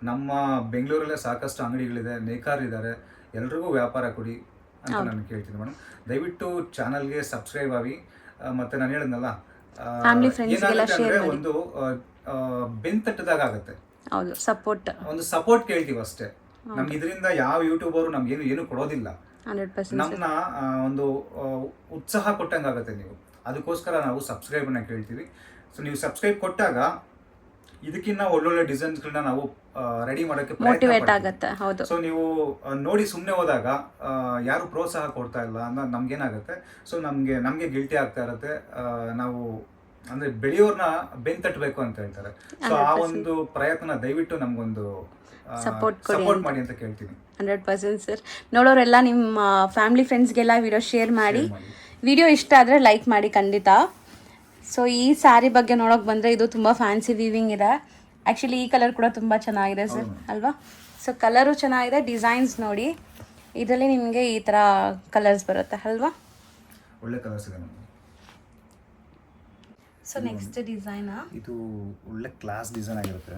ನಮ್ಮ ಬೆಂಗಳೂರಲ್ಲೇ ಸಾಕಷ್ಟು ಅಂಗಡಿಗಳಿದೆ, ನೇಕಾರ್ ಇದ್ದಾರೆ, ಎಲ್ರಿಗೂ ವ್ಯಾಪಾರ ಕೊಡಿ ಅಂತ ನಾನು ಕೇಳ್ತೀನಿ ಮೇಡಮ್. ದಯವಿಟ್ಟು ಚಾನಲ್ಗೆ ಸಬ್ಸ್ಕ್ರೈಬ್ ಆಗಿ. ಮತ್ತೆ ನಾನು ಹೇಳಿದ್ನಲ್ಲ, ಏನಾಗುತ್ತೆ ಅಂದ್ರೆ ಒಂದು ಬೆಂತಟ್ಟದಾಗ ಆಗುತ್ತೆ. ಒಂದು ಸಪೋರ್ಟ್ ಕೇಳ್ತೀವಿ ಅಷ್ಟೇ. ನಮ್ಗೆ ಇದರಿಂದ ಯಾವ ಯೂಟ್ಯೂಬರು ನಮ್ಗೇನು ಏನು ಕೊಡೋದಿಲ್ಲ. ನಮ್ಮನ್ನ ಒಂದು ಉತ್ಸಾಹ ಕೊಟ್ಟಂಗಾಗತ್ತೆ ನೀವು. ಅದಕ್ಕೋಸ್ಕರ ನಾವು ಸಬ್ಸ್ಕ್ರೈಬ್ನ ಕೇಳ್ತೀವಿ. ಸೊ ನೀವು ಸಬ್ಸ್ಕ್ರೈಬ್ ಕೊಟ್ಟಾಗ ಇದಕ್ಕಿಂತ ಒಳ್ಳೊಳ್ಳೆ ಡಿಸೈನ್ಸ್ಗಳನ್ನ ನಾವು ರೆಡಿ ಮಾಡೋಕ್ಕೆ ಮೋಟಿವೇಟ್ ಆಗುತ್ತೆ. ಹೌದು. ಸೊ ನೀವು ನೋಡಿ ಸುಮ್ಮನೆ ಹೋದಾಗ ಯಾರು ಪ್ರೋತ್ಸಾಹ ಕೊಡ್ತಾ ಇಲ್ಲ ಅನ್ನೋದು ನಮ್ಗೇನಾಗುತ್ತೆ, ಸೊ ನಮಗೆ ಗಿಲ್ಟಿ ಆಗ್ತಾ ಇರುತ್ತೆ. ನಾವು ಅಂದ್ರೆ ಬೆಳೆಯೋರ್ನ ಬೆಂತಟ್ಟಬೇಕು ಅಂತ ಹೇಳ್ತಾರೆ. ಸೊ ಆ ಒಂದು ಪ್ರಯತ್ನ ದಯವಿಟ್ಟು ನಮ್ಗೊಂದು ಸಪೋರ್ಟ್ ಮಾಡಿ ಅಂತ ಕೇಳ್ತೀನಿ. 100% ಸರ್. ನೋಡೋರೆಲ್ಲ ನಿಮ್ಮ ಫ್ಯಾಮಿಲಿ ಫ್ರೆಂಡ್ಸ್ಗೆಲ್ಲ ವಿಡಿಯೋ ಶೇರ್ ಮಾಡಿ. ವಿಡಿಯೋ ಇಷ್ಟ ಆದರೆ ಲೈಕ್ ಮಾಡಿ ಖಂಡಿತ. ಸೊ ಈ ಸ್ಯಾರಿ ಬಗ್ಗೆ ನೋಡೋಕೆ ಬಂದರೆ ಇದು ತುಂಬ ಫ್ಯಾನ್ಸಿ ವೀವಿಂಗ್ ಇದೆ. ಆ್ಯಕ್ಚುಲಿ ಈ ಕಲರ್ ಕೂಡ ತುಂಬ ಚೆನ್ನಾಗಿದೆ ಸರ್, ಅಲ್ವಾ? ಸೊ ಕಲರು ಚೆನ್ನಾಗಿದೆ. ಡಿಸೈನ್ಸ್ ನೋಡಿ, ಇದರಲ್ಲಿ ನಿಮಗೆ ಈ ಥರ ಕಲರ್ಸ್ ಬರುತ್ತೆ ಅಲ್ವಾ? ಒಳ್ಳೆ ಕಲರ್ಸ್ ಇದೆ. ಸೊ ನೆಕ್ಸ್ಟ್ ಡಿಸೈನ್ ಇದು ಒಳ್ಳೆ ಕ್ಲಾಸ್ ಡಿಸೈನ್ ಆಗಿರುತ್ತೆ.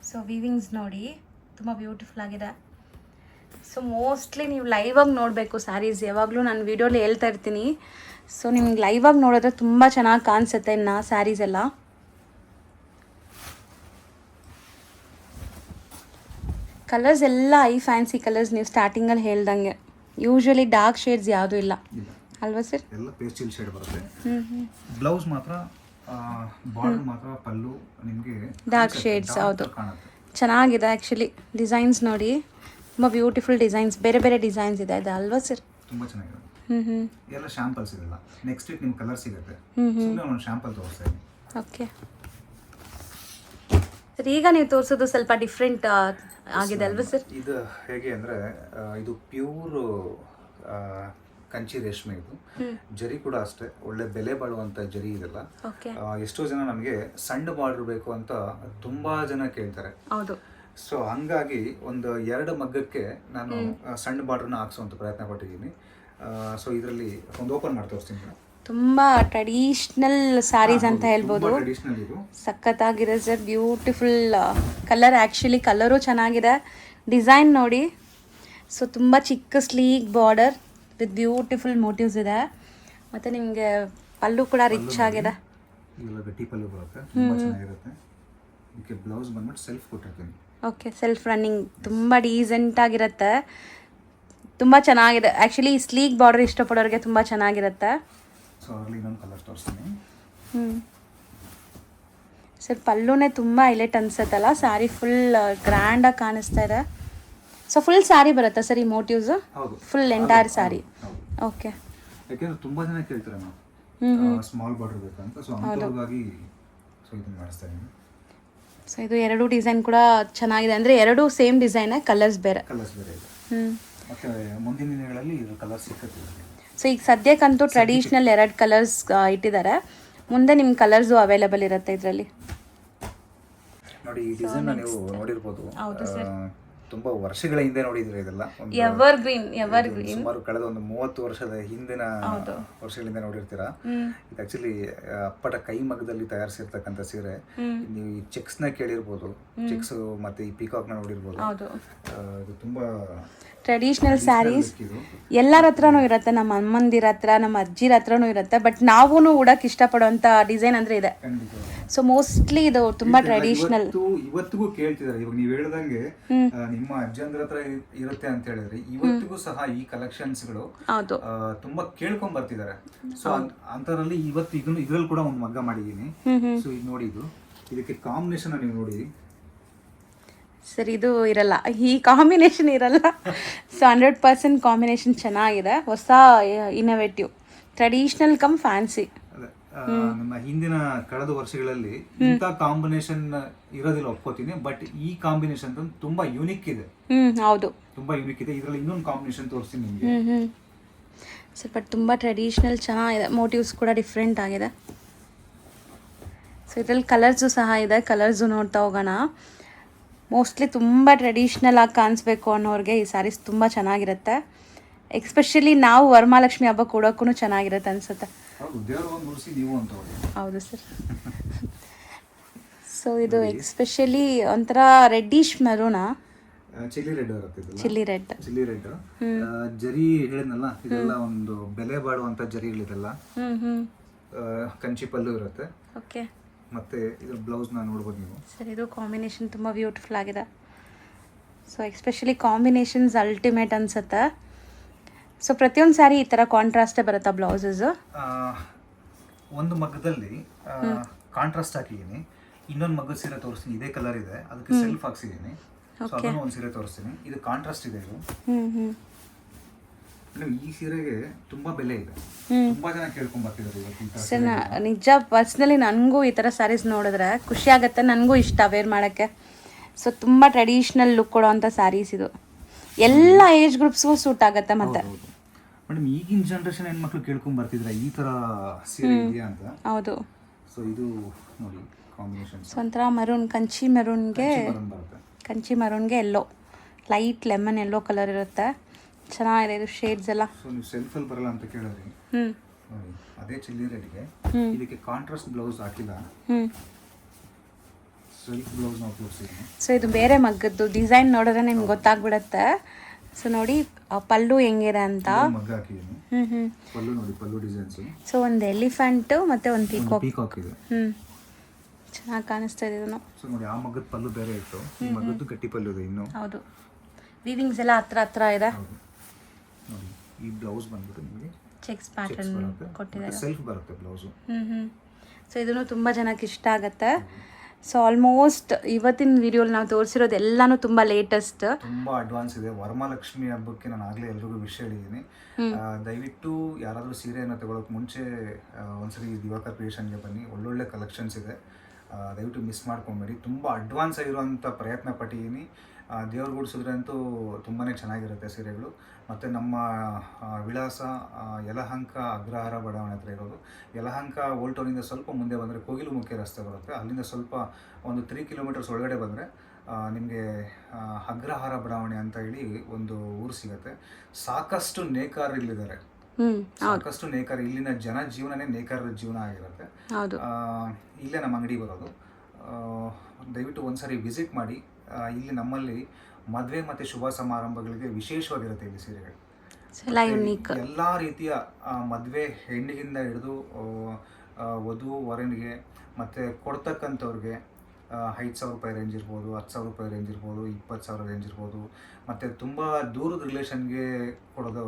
ಸೊ ವೀವಿಂಗ್ಸ್ ನೋಡಿ, ತುಂಬ ಬ್ಯೂಟಿಫುಲ್ ಆಗಿದೆ. ಸೊ ಮೋಸ್ಟ್ಲಿ ನೀವು ಲೈವ್ ಆಗಿ ನೋಡಬೇಕು ಸ್ಯಾರೀಸ್. ಯಾವಾಗಲೂ ನಾನು ವಿಡಿಯೋಲಿ ಹೇಳ್ತಾ ಇರ್ತೀನಿ. ಸೊ ನಿಮ್ಗೆ ಲೈವ್ ಆಗಿ ನೋಡಿದ್ರೆ ತುಂಬ ಚೆನ್ನಾಗಿ ಕಾಣಿಸುತ್ತೆ ಇನ್ನು ಸ್ಯಾರೀಸ್ ಎಲ್ಲ. ಕಲರ್ಸ್ ಎಲ್ಲ ಫ್ಯಾನ್ಸಿ ಕಲರ್ಸ್. ನೀವು ಸ್ಟಾರ್ಟಿಂಗಲ್ಲಿ ಹೇಳ್ದಂಗೆ ಯೂಶ್ವಲಿ ಡಾರ್ಕ್ ಶೇಡ್ಸ್ ಯಾವುದೂ ಇಲ್ಲ ಅಲ್ವಾ ಸರ್? ಎಲ್ಲ ಪೇಸ್ಟಲ್ ಶೇಡ್ ಬರುತ್ತೆ. ಬ್ಲೌಸ್ ಮಾತ್ರ, ಬಾರ್ಡರ್ ಮಾತ್ರ, ಪಲ್ಲು ನಿಮಗೆ ಡಾರ್ಕ್ ಶೇಡ್ಸ್. ಹೌದು, ಚೆನ್ನಾಗಿದೆ. ಆ್ಯಕ್ಚುಲಿ ಡಿಸೈನ್ಸ್ ನೋಡಿ, ತುಂಬ ಬ್ಯೂಟಿಫುಲ್ ಡಿಸೈನ್ಸ್, ಬೇರೆ ಬೇರೆ ಡಿಸೈನ್ಸ್ ಇದೆ ಅದು ಅಲ್ವಾ ಸರ್? ತುಂಬ ಚೆನ್ನಾಗಿದೆ. ಎಲ್ಲ ಶಾಂಪಲ್ಸ್ ಇದೆಲ್ಲ. ನೆಕ್ಸ್ಟ್ ವೀಕ್ ನಿಮ್ಗೆ ಕಲರ್ ಸಿಗುತ್ತೆ. ಸುಮ್ಮನೆ ಒಂದು ಶಾಂಪಲ್ ತೋರಿಸ್ತಾ ಇದ್ದೀನಿ. ಓಕೆ ಸರ್, ಈಗ ನೀವು ತೋರಿಸೋದು ಸ್ವಲ್ಪ ಡಿಫ್ರೆಂಟ್ ಆಗಿದೆ ಅಲ್ವಾ ಸರ್? ಇದು ಹೇಗೆ ಅಂದರೆ, ಇದು ಪ್ಯೂರ್ ಕಂಚಿ ರೇಷ್ಮೆ. ಇದು ಜರಿ ಕೂಡ ಅಷ್ಟೇ ಒಳ್ಳೆ ಬೆಲೆ ಬಾಳುವಂಥ ಜರಿ ಇದೆಲ್ಲ. ಎಷ್ಟೋ ಜನ ನಮಗೆ ಸಣ್ಣ ಬಾರ್ಡರ್ ಬೇಕು ಅಂತ ತುಂಬಾ ಜನ ಕೇಳ್ತಾರೆ. ಹೌದು. ಸೊ ಹಂಗಾಗಿ ಒಂದು 2 ಮಗ್ಗಕ್ಕೆ ನಾನು ಸಣ್ಣ ಬಾರ್ಡರ್ನ ಹಾಕ್ಸುವಂಥ ಪ್ರಯತ್ನ ಪಟ್ಟಿದ್ದೀನಿ. ಸೊ ಇದರಲ್ಲಿ ಒಂದು ಓಪನ್ ಮಾಡಿ ತೋರಿಸ್ತೀನಿ. ತುಂಬ ಟ್ರೆಡಿಷ್ನಲ್ ಸ್ಯಾರೀಸ್ ಅಂತ ಹೇಳ್ಬೋದು. ಟ್ರೆಡಿಷನಲ್ ಇದು ಸಖತ್ತಾಗಿದೆ sir. Beautiful colour. Actually colour ಚೆನ್ನಾಗಿದೆ. ಡಿಸೈನ್ ನೋಡಿ. ಸೊ ತುಂಬ ಚಿಕ್ಕ sleek border with beautiful motives ಇದೆ. ಮತ್ತು ನಿಮಗೆ ಪಲ್ಲು ಕೂಡ ರಿಚ್ ಆಗಿದೆ. ಇದೆಲ್ಲ ಗಟ್ಟಿ ಪಲ್ಲು ಬರುತ್ತೆ, ತುಂಬ ಚೆನ್ನಾಗಿರುತ್ತೆ. ಇದಕ್ಕೆ ಬ್ಲೌಸ್ ಬಂದ್ಬಿಟ್ಟು ಸೆಲ್ಫ್ ಕೊಟ್ಟಿರ್ತೀನಿ. Okay, self running. ತುಂಬ ಡೀಸೆಂಟ್ ಆಗಿರುತ್ತೆ, ತುಂಬ ಚೆನ್ನಾಗಿದೆ. ಆ್ಯಕ್ಚುಲಿ ಸ್ಲೀಕ್ ಬಾರ್ಡರ್ ಇಷ್ಟಪಡೋರಿಗೆ ತುಂಬ ಚೆನ್ನಾಗಿರುತ್ತೆ. ಸೊ ಅದರಲ್ಲಿ ಇನ್ನೊಂದು ಕಲರ್ ತೋರಿಸ್ತೀನಿ. ಸರ್ ಪಲ್ಲುನೇ ತುಂಬ ಹೈಲೈಟ್ ಅನ್ಸುತ್ತಲ್ಲ. ಸ್ಯಾರಿ ಫುಲ್ ಗ್ರ್ಯಾಂಡಾಗಿ ಕಾಣಿಸ್ತಾ ಇದೆ. ಸೊ ಫುಲ್ ಸ್ಯಾರಿ ಬರುತ್ತಾ ಸರ್ ಈ motifs? Full entire sari. Okay. ಯಾಕೆಂದ್ರೆ ತುಂಬ ಜನ ಕೇಳ್ತಾರೆ ನಾವು ಸ್ಮಾಲ್ ಬಾರ್ಡರ್ ಬೇಕಂತ. ಸೊ ಅಂಥವ್ರಿಗಾಗಿ ಸೊ ಇದನ್ನು ಮಾಡಿಸ್ತಾ ಇದ್ದೀನಿ. ಸೊ ಇದು 2 ಡಿಸೈನ್ ಕೂಡ ಚೆನ್ನಾಗಿದೆ. ಅಂದರೆ 2 ಸೇಮ್ ಡಿಸೈನೇ, ಕಲರ್ಸ್ ಬೇರೆ ಇದೆ. ಮತ್ತೆ ಮುಂದಿನ ದಿನಗಳಲ್ಲಿ ಇದು ಕಲರ್ ಸಿಕ್ಕುತ್ತೆ. ಸೊ ಈಗ ಸದ್ಯಕ್ಕಂತೂ ಟ್ರೆಡಿಷ್ನಲ್ 2 ಕಲರ್ಸ್ ಇಟ್ಟಿದ್ದಾರೆ. ಮುಂದೆ ನಿಮ್ಮ ಕಲರ್ಸು ಅವೈಲೇಬಲ್ ಇರುತ್ತೆ ಇದರಲ್ಲಿ. ನೋಡಿ, ಈ ಡಿಸೈನ್ ನೀವು ನೋಡಿರ್ಬೋದು. ತುಂಬಾ ವರ್ಷಗಳ ಹಿಂದೆ ನೋಡಿದ್ರೆ ಇದೆಲ್ಲ ಎವರ್ ಗ್ರೀನ್ ಸುಮಾರು ಕಳೆದ ಒಂದು 30 ವರ್ಷದ ಹಿಂದಿನ ವರ್ಷಗಳಿಂದ ನೋಡಿರ್ತೀರಾ. ಇದು ಆಕ್ಚುಲಿ ಅಪ್ಪಟ ಕೈ ಮಗ್ಗದಲ್ಲಿ ತಯಾರಿಸಿರ್ತಕ್ಕಂಥ ಸೀರೆ. ನೀವು ಈ ಚೆಕ್ಸ್ ನ ಕೇಳಿರ್ಬೋದು, ಚೆಕ್ಸ್ ಮತ್ತೆ ಈ ಪೀಕಾಕ್ ನ ನೋಡಿರ್ಬೋದು. ಇದು ತುಂಬಾ ಟ್ರೆಡಿಷ್ನಲ್ ಸ್ಯಾರೀಸ್ ಎಲ್ಲರ ಹತ್ರನೂ ಇರುತ್ತೆ. ನಮ್ಮ ಅಮ್ಮಂದಿರ ಹತ್ರ, ನಮ್ಮ ಅಜ್ಜಿರ ಹತ್ರನೂ ಇರುತ್ತೆ. ಬಟ್ ನಾವೂ ಉಡಕ್ಕೆ ಇಷ್ಟಪಡುವಂಥ ಡಿಸೈನ್ ಅಂದರೆ ಇದೆ. ಸೊ ಮೋಸ್ಟ್ಲಿ ಇದು ತುಂಬಾ ಟ್ರೆಡಿಷನಲ್. ಇವತ್ತಿಗೂ ಕೇಳ್ತಿದ್ದಾರೆ. ಇವಾಗ ನೀವು ಹೇಳ್ದಂಗೆ ನಿಮ್ಮ ಅಜ್ಜಂದ್ರ ಹತ್ರ ಇರುತ್ತೆ ಅಂತ ಹೇಳಿದ್ರೆ ಇವತ್ತಿಗೂ ಸಹ ಈ ಕಲೆಕ್ಷನ್ಸ್ಗಳು ತುಂಬಾ ಕೇಳ್ಕೊಂಡ್ ಬರ್ತಿದ್ದಾರೆ. ಸೊ ಅಂತರಲ್ಲಿ ಇವತ್ತು ಇದ್ರಲ್ಲಿ ಕೂಡ ಒಂದು ಮಗ್ಗ ಮಾಡಿದೀನಿ. ಸೊ ಇದು ನೋಡಿ, ಇದಕ್ಕೆ ಕಾಂಬಿನೇಷನ್ ನೀವು ನೋಡಿ ಸರ್, ಇದು ಇರಲ್ಲ, ಈ ಕಾಂಬಿನೇಷನ್ ಇರಲ್ಲ. ಸೊ 100% ಕಾಂಬಿನೇಷನ್ ಚೆನ್ನಾಗಿದೆ. ಹೊಸ ಇನೋವೇಟಿವ್ ಟ್ರೆಡಿಷನಲ್ ಕಮ್ ಫ್ಯಾನ್ಸಿ. ನಮ್ಮ ಹಿಂದಿನ ಕಳೆದ ವರ್ಷಗಳಲ್ಲಿ ಇಂಥ ಕಾಂಬಿನೇಷನ್ ಇರೋದಿಲ್ಲ, ಒಪ್ಕೋತೀನಿ. ಬಟ್ ಈ ಕಾಂಬಿನೇಷನ್ ತುಂಬಾ ಯೂನಿಕ್ ಇದೆ. ಹೌದು, ತುಂಬಾ ಯೂನಿಕ್ ಇದೆ. ಇದರಲ್ಲಿ ಇನ್ನೊಂದು ಕಾಂಬಿನೇಷನ್ ತೋರಿಸ್ತೀನಿ ನಿಮಗೆ. ಸ್ವಲ್ಪ ತುಂಬಾ ಟ್ರೆಡಿಷನಲ್ ಚೆನ್ನಾಗಿದೆ. ಮೋಟಿವ್ಸ್ ಕೂಡ ಡಿಫ್ರೆಂಟ್ ಆಗಿದೆ. ಸೊ ಇದರಲ್ಲಿ ಕಲರ್ಸು ಸಹ ಇದೆ. ಕಲರ್ಸು ನೋಡ್ತಾ ಹೋಗೋಣ. ಮೋಸ್ಟ್ಲಿ ತುಂಬ ಟ್ರೆಡಿಷ್ನಲ್ ಆಗಿ ಕಾಣಿಸ್ಬೇಕು ಅನ್ನೋರಿಗೆ ಈ ಸ್ಯಾರೀಸ್ ತುಂಬ ಚೆನ್ನಾಗಿರುತ್ತೆ. ಎಕ್ಸ್ಪೆಷಲಿ ನಾವು ವರಮಹಾಲಕ್ಷ್ಮಿ ಹಬ್ಬ ಕೊಡೋಕ್ಕೂ ಚೆನ್ನಾಗಿರುತ್ತೆ ಅನಿಸುತ್ತೆ. ಹೌದು, ದೇವ್ರ ಒಂದು ಮುಡಿಸಿ ನೀವು ಅಂತ ಹೌದು ಸರ್. ಸೊ ಇದು ಎಕ್ಸ್ಪೆಷಲಿ ಒಂಥರ ರೆಡ್ಡಿಶ್ ಮೆರೂನಾ? ಚಿಲ್ಲಿ ರೆಡ್ ಬರುತ್ತೆ. Chilli red. ಚಿಲ್ಲಿ ರೆಡ್ ಜರಿ ಹೇಳಿದ್ನಲ್ಲ, ಇದೆಲ್ಲ ಒಂದು ಬೆಲೆ ಬಾಳುವಂತ ಜರಿಗಳಿದೆಲ್ಲ. ಕಂಚಿ ಪಲ್ಲು ಇರುತ್ತೆ. ಓಕೆ. ಮತ್ತೆ ಇದ್ರ ಬ್ಲೌಸ್ ನ ನೋಡ್ಬೋದು ನೀವು ಸರ್. ಇದು ಕಾಂಬಿನೇಷನ್ ತುಂಬ ಬ್ಯೂಟಿಫುಲ್ ಆಗಿದೆ. ಸೊ ಎಕ್ಸ್ಪೆಷಲಿ ಕಾಂಬಿನೇಷನ್ಸ್ ಅಲ್ಟಿಮೇಟ್ ಅನ್ಸುತ್ತೆ. ಸೊ ಪ್ರತಿಯೊಂದು ಸ್ಯಾರಿ ಈ ಥರ ಕಾಂಟ್ರಾಸ್ಟೇ ಬರುತ್ತಾ ಬ್ಲೌಸಸ್? ಒಂದು ಮಗ್ಗದಲ್ಲಿ ಕಾಂಟ್ರಾಸ್ಟ್ ಹಾಕಿದ್ದೀನಿ, ಇನ್ನೊಂದು ಮಗ್ಗದ ಸೀರೆ ತೋರಿಸ್ತೀನಿ. ಇದೇ ಕಲರ್ ಇದೆ, ಅದಕ್ಕೆ ಸೆಲ್ಫ್ ಹಾಕ್ಸಿದ್ದೀನಿ. ಸೊ ಅದನ್ನು ಒಂದು ಸೀರೆ ತೋರಿಸ್ತೀನಿ. ಇದು ಕಾಂಟ್ರಾಸ್ಟ್ ಇದೆ. ಇದು ಈ ಸೀರೆಗೆ ತುಂಬಾ ಬೆಲೆ ಇದೆ. ತುಂಬಾ ಜನ ಕೇಳ್ಕೊಂಡ್ ಬರ್ತಿದ್ದಾರೆ. ಸರ್ ನಿಜ ಪರ್ಸ್ನಲಿ ನನಗೂ ಈ ಥರ ಸ್ಯಾರೀಸ್ ನೋಡಿದ್ರೆ ಖುಷಿ ಆಗುತ್ತೆ. ನನಗೂ ಇಷ್ಟ ವೇರ್ ಮಾಡೋಕ್ಕೆ. ಸೊ ತುಂಬ ಟ್ರೆಡಿಷ್ನಲ್ ಲುಕ್ ಕೊಡೋವಂಥ ಸ್ಯಾರೀಸ್ ಇದು. ಎಲ್ಲ ಏಜ್ ಗ್ರೂಪ್ಸ್ಗೂ ಸೂಟ್ ಆಗುತ್ತೆ. ಮತ್ತೆ ಮೇಡಮ್, ಈಗಿನ ಜನರೇಷನ್ ಹೆಣ್ಮಕ್ಳು ಕೇಳ್ಕೊಂಡ್ ಬರ್ತಿದ್ರೆ ಈ ತರ ಸೀರೆ ಇದೆಯಾ ಅಂತ. ಹೌದು. ಸೊ ಇದು ನೋಡಿ ಕಾಂಬಿನೇಷನ್. ಸೊ ಒಂಥರ ಮರೂನ್, ಕಂಚಿ ಮರೂನ್ಗೆ ಎಲ್ಲೋ, ಲೈಟ್ ಲೆಮನ್ ಎಲ್ಲೋ ಕಲರ್ ಇರುತ್ತೆ. ಚೆನ್ನಾಗಿದೆ ಇದು ಶೇಡ್ಸ್ ಎಲ್ಲ. ಸೊ ನೀವು ಸೆಲ್ಫಲ್ಲಿ ಬರಲ್ಲ ಅಂತ ಕೇಳಿದ್ರಿ. ನೋಡಿ ಅದೇ ಚಿಲ್ಲಿ ರೆಡ್ಗೆ ಇದಕ್ಕೆ ಕಾಂಟ್ರಾಸ್ಟ್ ಬ್ಲೌಸ್ ಹಾಕಿಲ್ಲ, ಸೆಲ್ಫ್ ಬ್ಲೌಸ್ ನಾವು ತೋರಿಸಿದ್ವಿ. ಸೊ ಇದು ಬೇರೆ ಮಗ್ಗದ್ದು ಡಿಸೈನ್ ನೋಡಿದ್ರೆ ನಿಮ್ಗೆ ಗೊತ್ತಾಗ್ಬಿಡುತ್ತೆ. ಸೊ ನೋಡಿ ಪಲ್ಲು ಹೆಂಗಿದೆ ಅಂತ. ಮಗ್ಗ ಹಾಕಿದ್ದೀನಿ. ಪಲ್ಲು ನೋಡಿ, ಪಲ್ಲು ಡಿಸೈನ್ಸ್. ಸೊ ಒಂದು ಎಲಿಫೆಂಟ್ ಮತ್ತೆ ಒಂದು ಪೀಕಾಕ್ ಇದೆ. ಚೆನ್ನಾಗಿ ಕಾಣಿಸ್ತಾ ಇದೆ ಇದನ್ನು. ಸೊ ನೋಡಿ, ಆ ಮಗ್ಗದ ಪಲ್ಲು ಬೇರೆ ಇತ್ತು, ಈ ಮಗ್ಗದ್ದು ಗಟ್ಟಿ ಪಲ್ಲು ಇದೆ ಇನ್ನು. ಹೌದು, ವೀವಿಂಗ್ಸ್ ಎಲ್ಲ ಹತ್ರ ಇದೆ. ನೋಡಿ ಈ ಬ್ಲೌಸ್ ಬಂದ್ಬಿಟ್ಟು ನಿಮಗೆ ಚೆಕ್ಸ್ ಪ್ಯಾಟರ್ನ್ ಕೊಟ್ಟಿದ್ದಾರೆ. ಸೆಲ್ಫ್ ಬರುತ್ತೆ ಬ್ಲೌಸು. ಸೊ ಇದನ್ನು ತುಂಬ ಜನಕ್ಕೆ ಇಷ್ಟ ಆಗುತ್ತೆ. ಸೊ ಆಲ್ಮೋಸ್ಟ್ ಇವತ್ತಿನ ವಿಡಿಯೋಲಿ ನಾವು ತೋರಿಸಿರೋದು ಎಲ್ಲಾನು ತುಂಬ ಲೇಟೆಸ್ಟ್, ತುಂಬ ಅಡ್ವಾನ್ಸ್ ಇದೆ. ವರಮಹಾಲಕ್ಷ್ಮಿ ಹಬ್ಬಕ್ಕೆ ನಾನು ಆಗಲೇ ಎಲ್ರಿಗೂ ವಿಷಯ ಹೇಳಿದ್ದೀನಿ. ದಯವಿಟ್ಟು ಯಾರಾದರೂ ಸೀರೆಯನ್ನು ತಗೊಳ್ಳೋಕೆ ಮುಂಚೆ ಒಂದ್ಸರಿ ದಿವಾಕರ್ ಕ್ರಿಯೇಷನ್ಗೆ ಬನ್ನಿ. ಒಳ್ಳೊಳ್ಳೆ ಕಲೆಕ್ಷನ್ಸ್ ಇದೆ, ದಯವಿಟ್ಟು ಮಿಸ್ ಮಾಡ್ಕೊಬೇಡಿ. ತುಂಬ ಅಡ್ವಾನ್ಸ್ ಆಗಿರುವಂಥ ಪ್ರಯತ್ನ ಪಟ್ಟಿದ್ದೀನಿ. ದೇವ್ರು ಗುಡಿಸಿದ್ರೆ ಅಂತೂ ತುಂಬಾ ಚೆನ್ನಾಗಿರುತ್ತೆ ಸೀರೆಗಳು. ಮತ್ತು ನಮ್ಮ ವಿಳಾಸ ಯಲಹಂಕ ಅಗ್ರಹಾರ ಬಡಾವಣೆ ಹತ್ರ ಇರೋದು. ಯಲಹಂಕ ಓಲ್ಡ್ ಟೌನಿಂದ ಸ್ವಲ್ಪ ಮುಂದೆ ಬಂದರೆ ಕೋಗಿಲು ಮುಖ್ಯ ರಸ್ತೆ ಬರುತ್ತೆ. ಅಲ್ಲಿಂದ ಸ್ವಲ್ಪ ಒಂದು 3 ಕಿಲೋಮೀಟರ್ಸ್ ಒಳಗಡೆ ಬಂದರೆ ನಿಮಗೆ ಅಗ್ರಹಾರ ಬಡಾವಣೆ ಅಂತ ಹೇಳಿ ಒಂದು ಊರು ಸಿಗುತ್ತೆ. ಸಾಕಷ್ಟು ನೇಕಾರರು ಇಲ್ಲಿದ್ದಾರೆ, ಸಾಕಷ್ಟು ನೇಕಾರ. ಇಲ್ಲಿನ ಜನ ಜೀವನನೇ ನೇಕಾರರ ಜೀವನ ಆಗಿರುತ್ತೆ. ಇಲ್ಲೇ ನಮ್ಮ ಅಂಗಡಿ ಬರೋದು. ದಯವಿಟ್ಟು ಒಂದ್ಸರಿ ವಿಸಿಟ್ ಮಾಡಿ. ಇಲ್ಲಿ ನಮ್ಮಲ್ಲಿ ಮದುವೆ ಮತ್ತು ಶುಭ ಸಮಾರಂಭಗಳಿಗೆ ವಿಶೇಷವಾಗಿರುತ್ತೆ ಇಲ್ಲಿ ಸೀರೆಗಳು. ಎಲ್ಲ ರೀತಿಯ ಮದುವೆ ಹೆಣ್ಣಿಗಿಂದ ಹಿಡಿದು ವಧು ವರನಿಗೆ ಮತ್ತು ಕೊಡ್ತಕ್ಕಂಥವ್ರಿಗೆ 5,000 ರೂಪಾಯಿ ರೇಂಜ್ ಇರ್ಬೋದು, 10,000 ರೂಪಾಯಿ ರೇಂಜ್ ಇರ್ಬೋದು, 20,000 ರೇಂಜ್ ಇರ್ಬೋದು. ಮತ್ತು ತುಂಬ ದೂರದ ರಿಲೇಷನ್ಗೆ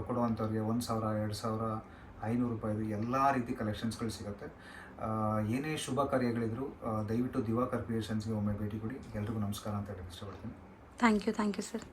ಕೊಡುವಂಥವ್ರಿಗೆ 1,000, 2,000, 500 ರೂಪಾಯಿದು ಎಲ್ಲ ರೀತಿ ಕಲೆಕ್ಷನ್ಸ್ಗಳು ಸಿಗುತ್ತೆ. ಏನೇ ಶುಭ ಕಾರ್ಯಗಳಿದ್ರು ದಯವಿಟ್ಟು ದಿವಾಕರ್ ಕ್ರಿಯೇಷನ್ಸ್ಗೆ ಒಮ್ಮೆ ಭೇಟಿ ಕೊಡಿ. ಎಲ್ರಿಗೂ ನಮಸ್ಕಾರ ಅಂತ ಹೇಳಕ್ಕೆ ಇಷ್ಟಪಡ್ತೀನಿ. Thank you sir.